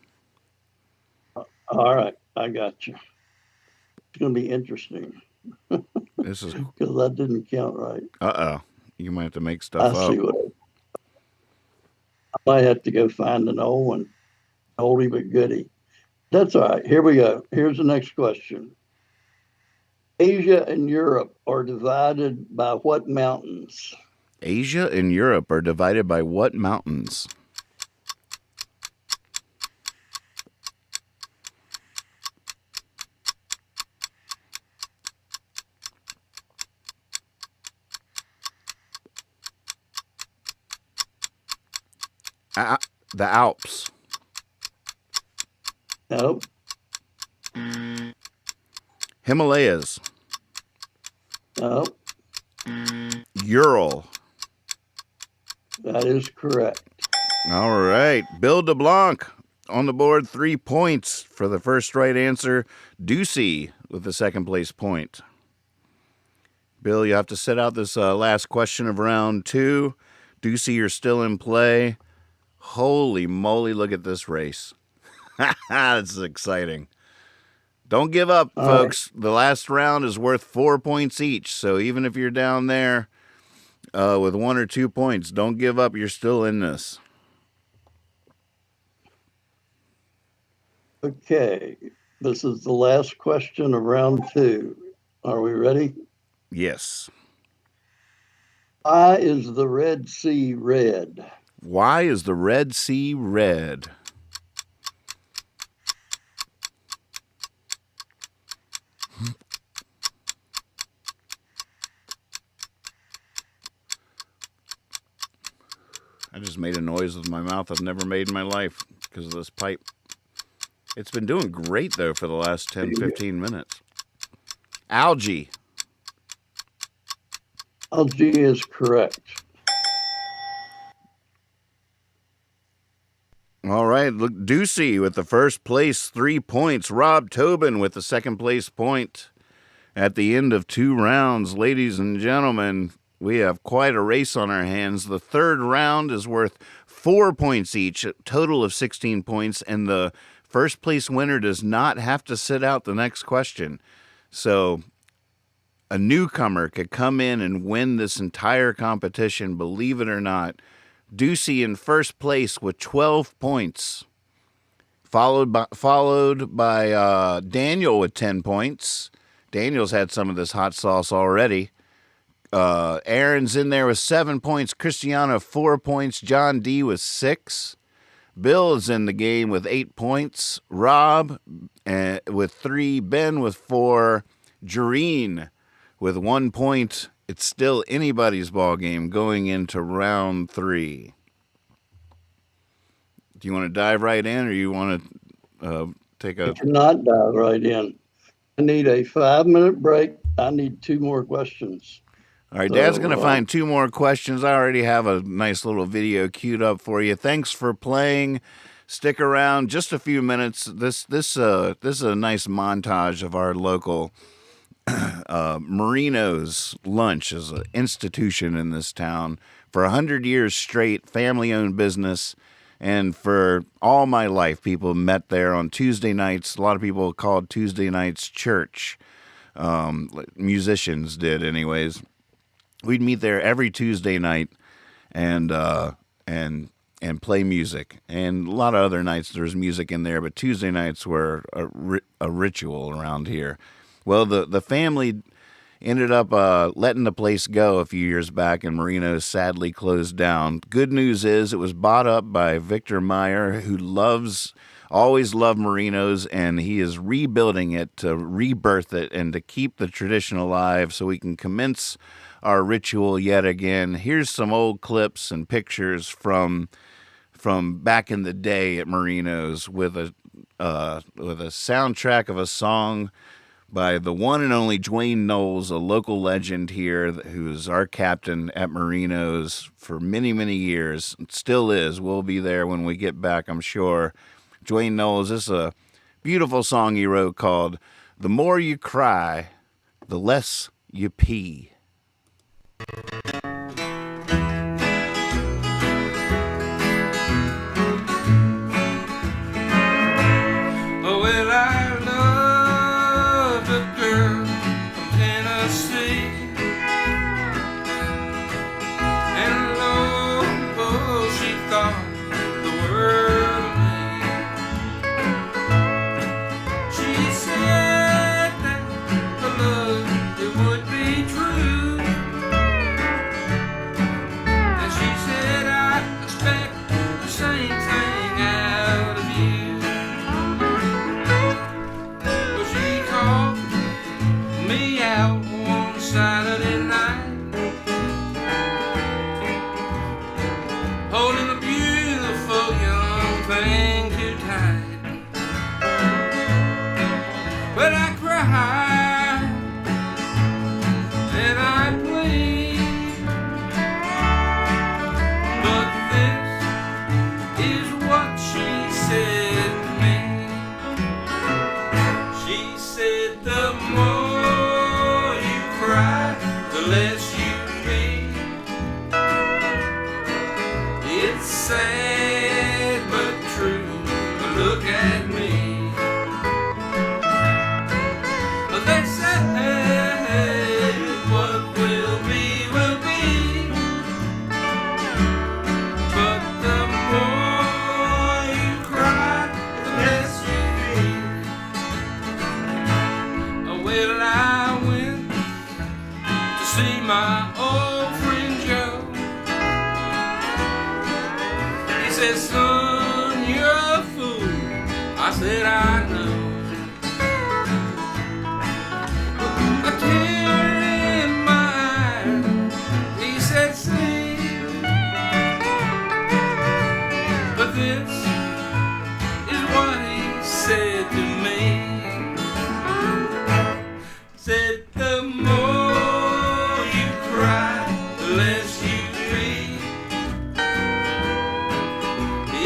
All right, I got you. It's going to be interesting This is. because that didn't count right. Uh-oh. You might have to make I stuff up. see what I might have to go find an old one, oldie but goodie. That's all right. Here we go. Here's the next question. Asia and Europe are divided by what mountains? Asia and Europe are divided by what mountains? The Alps. Nope. Himalayas. Nope. Ural. That is correct. All right. Bill DeBlanc on the board, 3 points for the first right answer. Ducey with the second place point. Bill, you have to set out this last question of round 2. Ducey, you're still in play. Holy moly, look at this race. This is exciting. Don't give up, folks. Right. The last round is worth 4 points each. So even if you're down there with 1 or 2 points, don't give up. You're still in this. Okay. This is the last question of round 2. Are we ready? Yes. Why is the Red Sea red? Why is the Red Sea red? I just made a noise with my mouth I've never made in my life because of this pipe. It's been doing great, though, for the last 10, 15 minutes. Algae. Algae is correct. All right, look, Ducey with the first place, 3 points. Rob Tobin with the second place point. At the end of 2 rounds, ladies and gentlemen, we have quite a race on our hands. The third round is worth 4 points each, a total of 16 points, and the first place winner does not have to sit out the next question. So a newcomer could come in and win this entire competition, believe it or not. Ducey in first place with 12 points, followed by Daniel with 10 points. Daniel's had some of this hot sauce already. Aaron's in there with 7 points. Cristiano 4 points. John D with 6. Bill is in the game with 8 points. Rob with 3. Ben with 4. Jareen with 1 point. It's still anybody's ball game going into round 3. Do you want to dive right in, or you want to take a... I cannot dive right in. I need a 5-minute break. I need 2 more questions. All right, Dad's going to find 2 more questions. I already have a nice little video queued up for you. Thanks for playing. Stick around just a few minutes. This is a nice montage of our local Marino's Lunch is an institution in this town. For 100 years straight, family-owned business. And for all my life, people met there on Tuesday nights. A lot of people called Tuesday nights church. Musicians did anyways. We'd meet there every Tuesday night and play music. And a lot of other nights there's music in there, but Tuesday nights were a ritual around here. Well, the family ended up letting the place go a few years back, and Marino's sadly closed down. Good news is it was bought up by Victor Meyer, who loves always loved merinos, and he is rebuilding it to rebirth it and to keep the tradition alive so we can commence our ritual yet again. Here's some old clips and pictures from back in the day at Merino's with a soundtrack of a song by the one and only Dwayne Knowles, a local legend here who's our captain at Merino's for many, many years. Still is. We'll be there when we get back, I'm sure. Dwayne Knowles, this is a beautiful song he wrote called "The More You Cry, the Less You Pee." Well, I loved a girl from Tennessee, and lo, she thought the world of me. She said that the love, it would be true, and she said I expect the same thing out of you. Me out one Saturday night, holding a beautiful young thing too tight. But I cried and I plead, but this is what she said to me. She said, the more the less you pee. It's sad but true, look at me. They say what will be, but the more you cry, the less you pee. Well, I went to see my old friend Joe. He said, son, you're a fool. I said, I know. A tear in my eye, he said, see, but this is what he said to me. Said, the more you cry, the less you pee.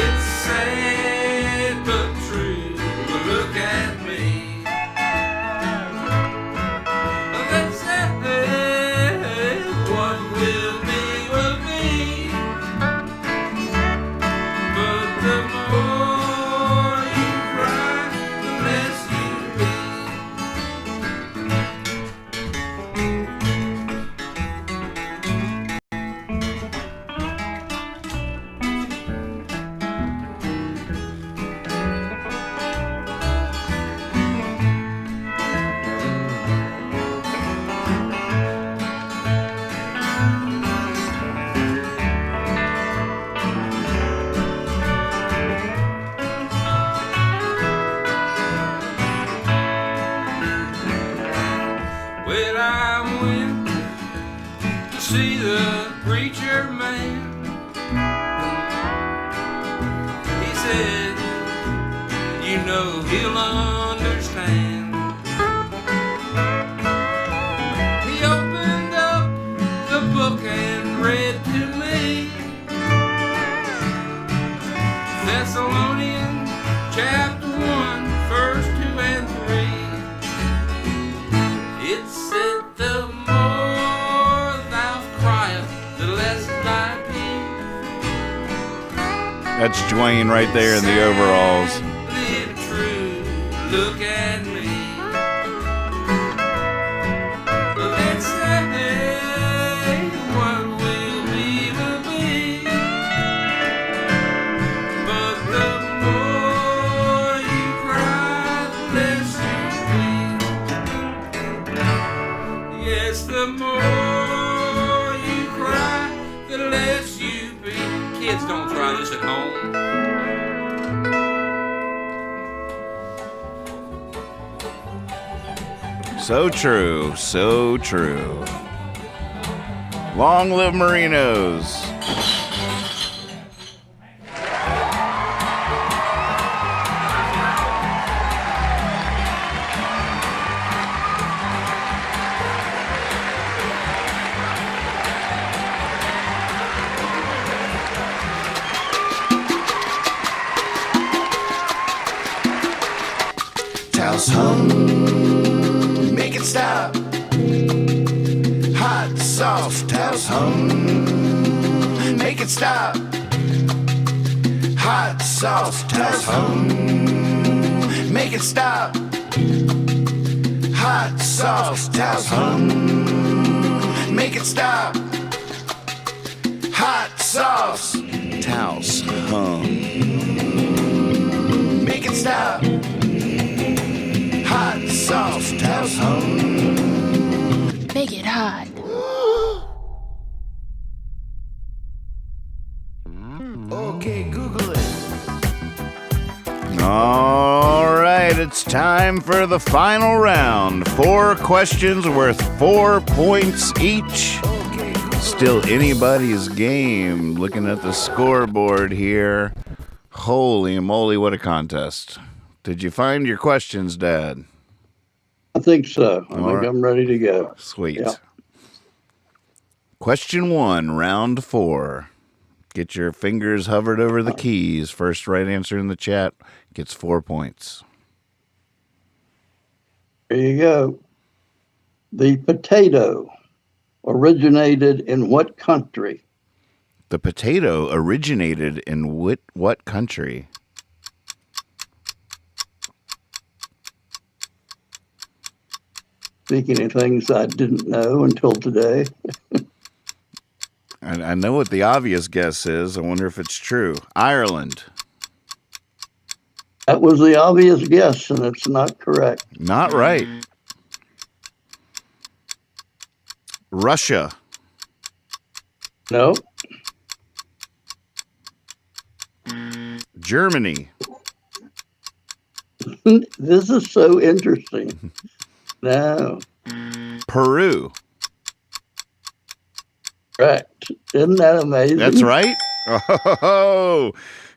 It's sad but true, but look at me. They say what will be, but the more you cry, the less you pee. Well, I went to see the preacher man. He said, you know he'll understand. He opened up the book and read to me Thessalonians chapter 1, verse 2 and 3. It said, the more thou criest, the less thy pee. That's Dwayne right there in the overalls. Live true, look at me. Let's say what will be, but the more you cry, the less you pee. Yes, the more you cry, the less you pee. Kids, don't try this at home. So true. So true. Long live Merinos. Towels hum, make it stop. Hot sauce, towels hum, make it stop. Hot sauce, towels hum, make it stop. Hot sauce, towels hum, make it stop. Hot sauce, Towels hum. make it stop. Hot sauce, towels hum. Make it hot. Okay, Google it. All right, it's time for the final round. 4 questions worth 4 points each. Still anybody's game. Looking at the scoreboard here. Holy moly, what a contest. Did you find your questions, Dad? I think so. I All think right. I'm ready to go. Sweet. Yeah. Question 1, round 4. Get your fingers hovered over the keys. First right answer in the chat gets 4 points. There you go. The potato originated in what country? The potato originated in what country? Speaking of things I didn't know until today. I know what the obvious guess is. I wonder if it's true. Ireland. That was the obvious guess, and it's not correct. Not right. Russia. No. Germany. This is so interesting. No. Peru. Correct. Isn't that amazing? That's right. Oh,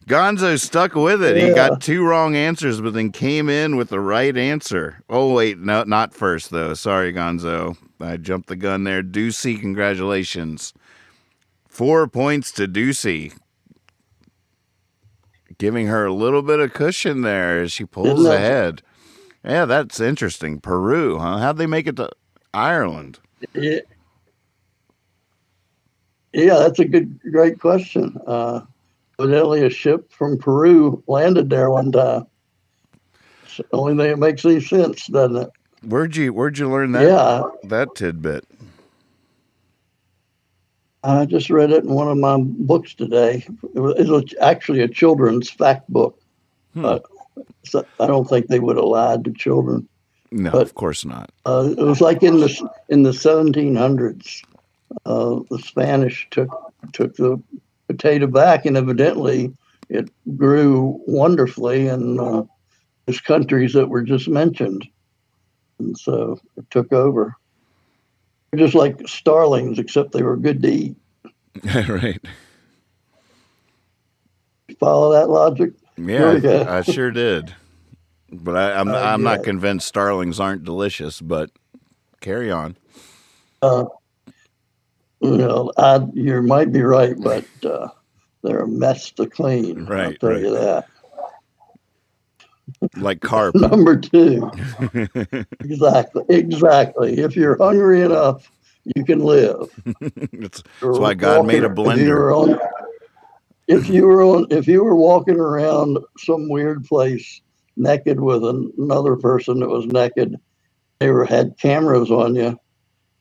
Gonzo stuck with it. He got 2 wrong answers, but then came in with the right answer. Oh, wait. No, not first, though. Sorry, Gonzo. I jumped the gun there. Ducey, congratulations. 4 points to Ducey. Giving her a little bit of cushion there as she pulls ahead. Yeah, that's interesting. Peru, huh? How'd they make it to Ireland? Yeah, that's a great question. Evidently, a ship from Peru landed there one time. It's the only thing that makes any sense, doesn't it? Where'd you learn that? Yeah. That tidbit. I just read it in one of my books today. It was actually a children's fact book. So I don't think they would have lied to children. No, but, of course not. It was like in the 1700s. The Spanish took the potato back, and evidently it grew wonderfully in those countries that were just mentioned, and so it took over. They're just like starlings, except they were good to eat. Right. Follow that logic? Yeah, I sure did. But I'm not convinced starlings aren't delicious. But carry on. You might be right, but they're a mess to clean. Right, I'll tell you that. Like carp. Number 2. Exactly. If you're hungry enough, you can live. That's why God made a blender. If you were walking around some weird place naked with another person that was naked, they had cameras on you,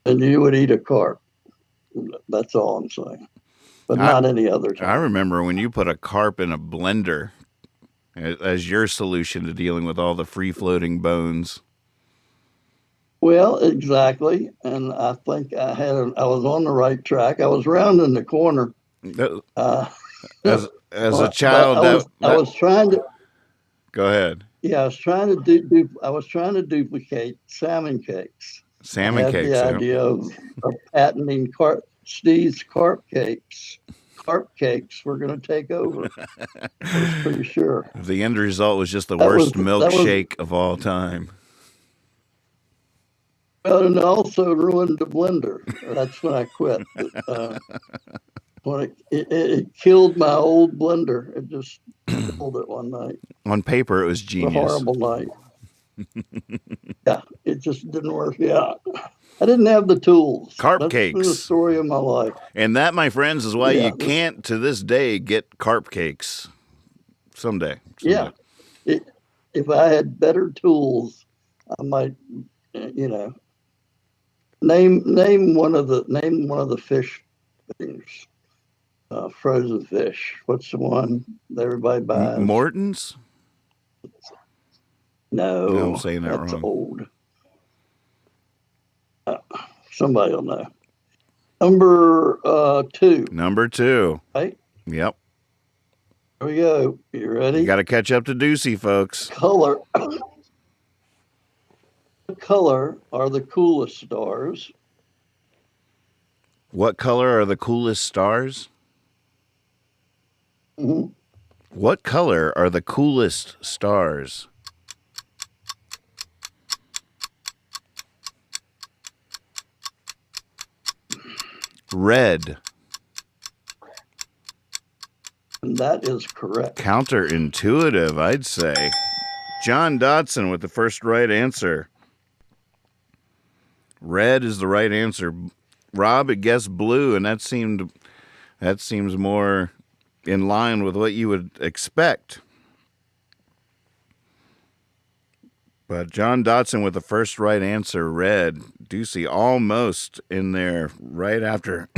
and you would eat a carp. That's all I'm saying. But not any other time. I remember when you put a carp in a blender as your solution to dealing with all the free-floating bones. Well, exactly. And I think I was on the right track. I was rounding the corner. As a child, I was trying to. Go ahead. Yeah, I was trying to duplicate salmon cakes. I Salmon had the cakes, yeah. idea of patenting Steve's carp cakes. Carp cakes were going to take over. I was pretty sure. The end result was just the That worst was that was milkshake of all time. well, and also ruined the blender. That's when I quit. When it killed my old blender. It just killed it one night. On paper, it was A genius. horrible night. Yeah, it just didn't work out. I didn't have the tools. Carp That's been the cakes. story of my life. And that, my friends, is why Yeah, you can't, to this day, get carp cakes. Someday. Yeah, if I had better tools, I might, name one of the fish things. Frozen fish. What's the one that everybody buys? Morton's? No, I'm saying that that's wrong. old. Somebody will know. Number 2. Number 2. Right? Yep. Here we go. You ready? You got to catch up to Ducey, folks. Color. What color are the coolest stars? What color are the coolest stars? Mm-hmm. What color are the coolest stars? Red. And that is correct. Counterintuitive, I'd say. John Dodson with the first right answer. Red is the right answer. Rob had guessed blue, and that seems more in line with what you would expect. But John Dodson with the first right answer, red. Ducey almost in there right after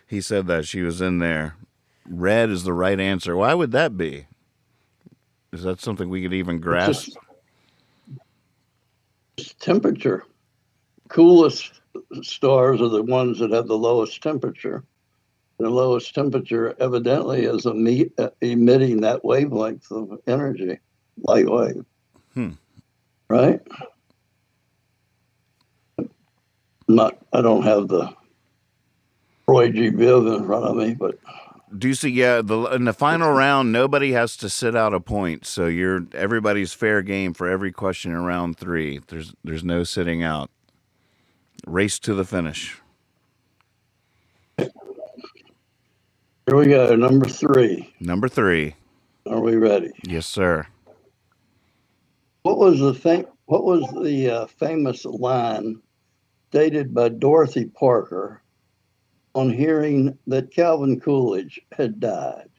he said that. She was in there. Red is the right answer. Why would that be? Is that something we could even grasp? Just temperature. Coolest stars are the ones that have the lowest temperature. The lowest temperature evidently is emitting that wavelength of energy, light wave. Right? I don't have the Roy G. Biv in front of me, but Ducey, yeah, in the final round, nobody has to sit out a point, so everybody's fair game for every question in round 3. There's no sitting out. Race to the finish. Here we go. Number 3. Number 3. Are we ready? Yes, sir. What was the famous line stated by Dorothy Parker on hearing that Calvin Coolidge had died?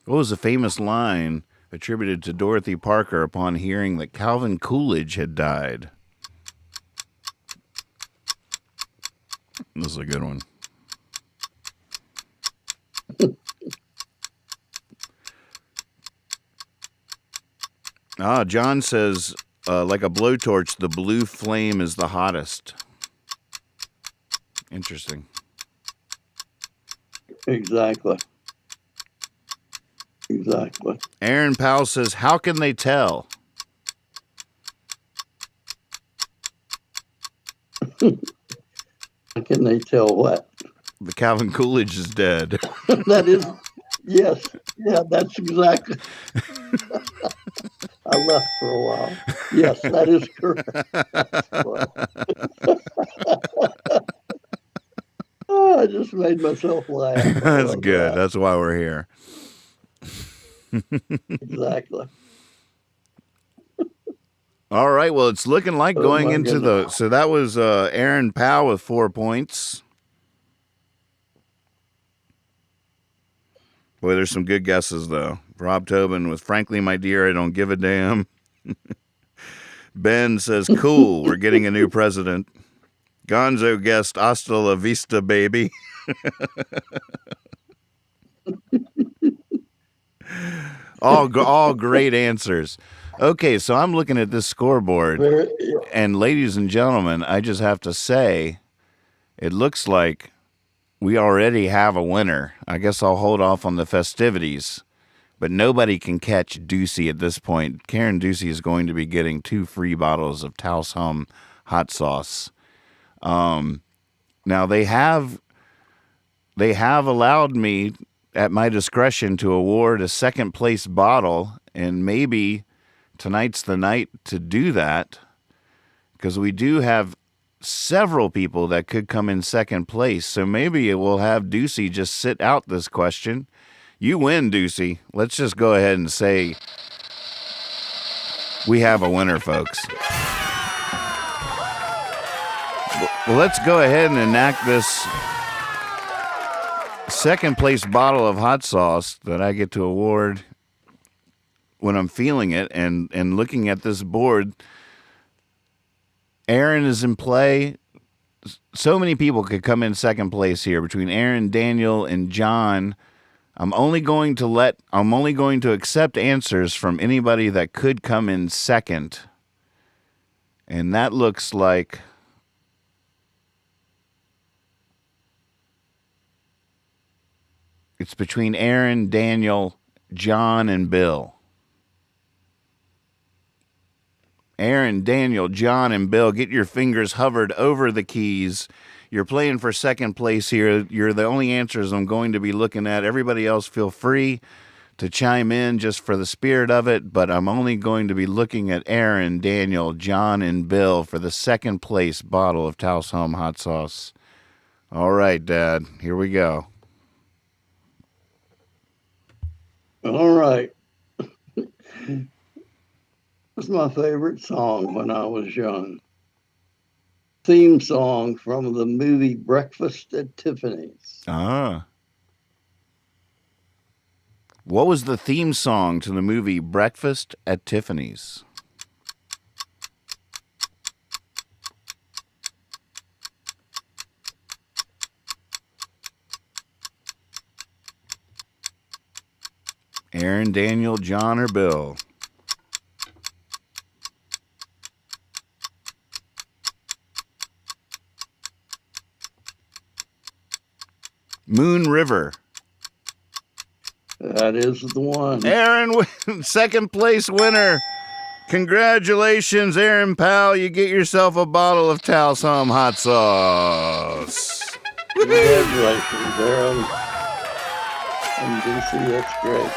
What was the famous line attributed to Dorothy Parker upon hearing that Calvin Coolidge had died? This is a good one. John says, like a blowtorch, the blue flame is the hottest. Interesting. Exactly. Aaron Powell says, how can they tell? How can they tell what? The Calvin Coolidge is dead. That is, yes. Yeah, that's exactly. I left for a while. Yes, that is correct. I just made myself laugh. That's good. That's why we're here. Exactly. All right. Well, it's looking like going into so that was Aaron Powell with 4 points. Boy, there's some good guesses, though. Rob Tobin with Frankly, My Dear, I Don't Give a Damn. Ben says, cool, we're getting a new president. Gonzo guessed Hasta la Vista, baby. All great answers. Okay, so I'm looking at this scoreboard, and ladies and gentlemen, I just have to say, it looks like we already have a winner. I guess I'll hold off on the festivities. but nobody can catch Ducey at this point. Karen Ducey is going to be getting 2 free bottles of Taos Hum hot sauce. Now they have allowed me at my discretion to award a second place bottle, and maybe tonight's the night to do that, because we do have several people that could come in second place. So maybe we'll have Ducey just sit out this question. You win, Ducey. Let's just go ahead and say we have a winner, folks. Well, let's go ahead and enact this second place bottle of hot sauce that I get to award when I'm feeling it. And looking at this board, Aaron is in play. So many people could come in second place here between Aaron, Daniel, and John. I'm only going to accept answers from anybody that could come in second. And that looks like it's between Aaron, Daniel, John, and Bill. Aaron, Daniel, John, and Bill, get your fingers hovered over the keys. You're playing for second place here. You're the only answers I'm going to be looking at. Everybody else, feel free to chime in just for the spirit of it, but I'm only going to be looking at Aaron, Daniel, John, and Bill for the second place bottle of Taos Hum hot sauce. All right, Dad, here we go. All right. It's my favorite song when I was young. Theme song from the movie Breakfast at Tiffany's. Ah. What was the theme song to the movie Breakfast at Tiffany's? Aaron, Daniel, John, or Bill? Moon River. That is the one. Aaron, second place winner. Congratulations, Aaron Powell. You get yourself a bottle of Taos Hum hot sauce. Congratulations, Aaron. And DC, that's great.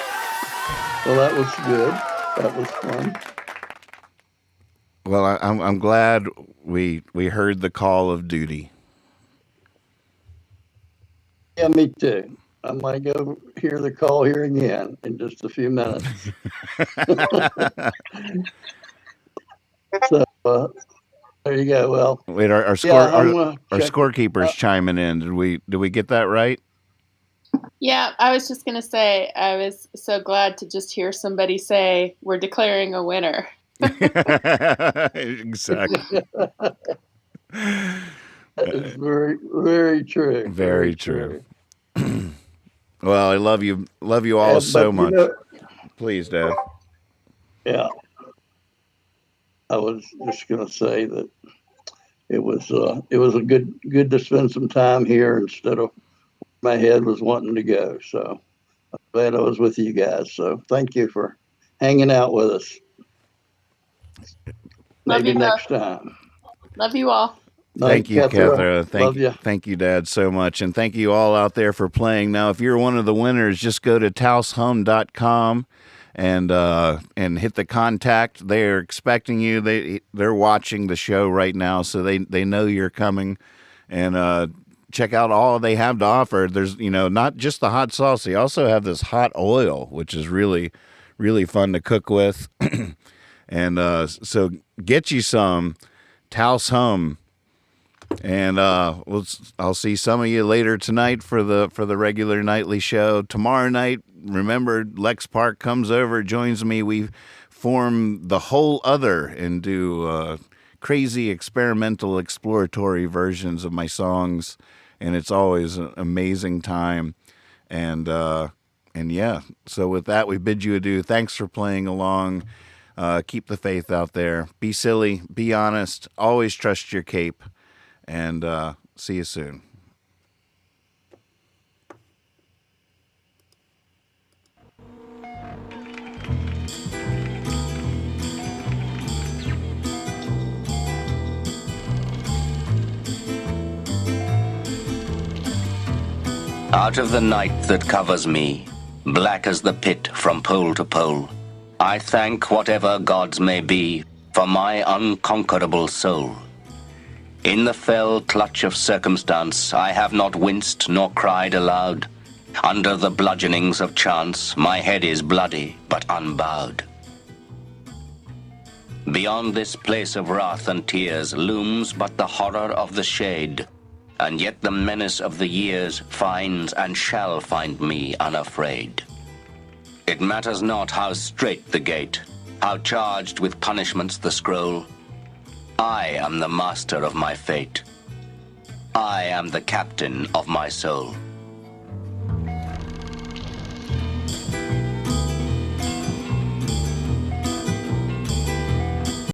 Well, that was good. That was fun. Well, I'm glad we heard the call of duty. Yeah, me too. I might go hear the call here again in just a few minutes. So there you go. Well, wait, our scorekeeper's chiming in. Did we get that right? Yeah, I was just going to say, I was so glad to just hear somebody say, we're declaring a winner. Exactly. That is very, very true. Very true. Well, I love you all so much. Please, Dad. Yeah. I was just going to say that it was a good to spend some time here instead of my head was wanting to go. So I'm glad I was with you guys. So thank you for hanging out with us. Maybe next time. Love you all. Thank you, Catherine. Thank you, Dad, so much. And thank you all out there for playing. Now, if you're one of the winners, just go to taoshum.com and hit the contact. They're expecting you. They're watching the show right now, so they know you're coming. And check out all they have to offer. There's, not just the hot sauce. They also have this hot oil, which is really, really fun to cook with. And so get you some Taos Hum. And I'll see some of you later tonight for the regular nightly show. Tomorrow night, remember, Lex Park comes over, joins me. We form the Whole Other and do crazy experimental exploratory versions of my songs, and it's always an amazing time. And yeah, so with that, we bid you adieu. Thanks for playing along. Keep the faith out there. Be silly. Be honest. Always trust your cape. And see you soon. Out of the night that covers me, black as the pit from pole to pole, I thank whatever gods may be for my unconquerable soul. In the fell clutch of circumstance, I have not winced nor cried aloud. Under the bludgeonings of chance, my head is bloody but unbowed. Beyond this place of wrath and tears looms but the horror of the shade, and yet the menace of the years finds and shall find me unafraid. It matters not how strait the gate, how charged with punishments the scroll. I am the master of my fate. I am the captain of my soul.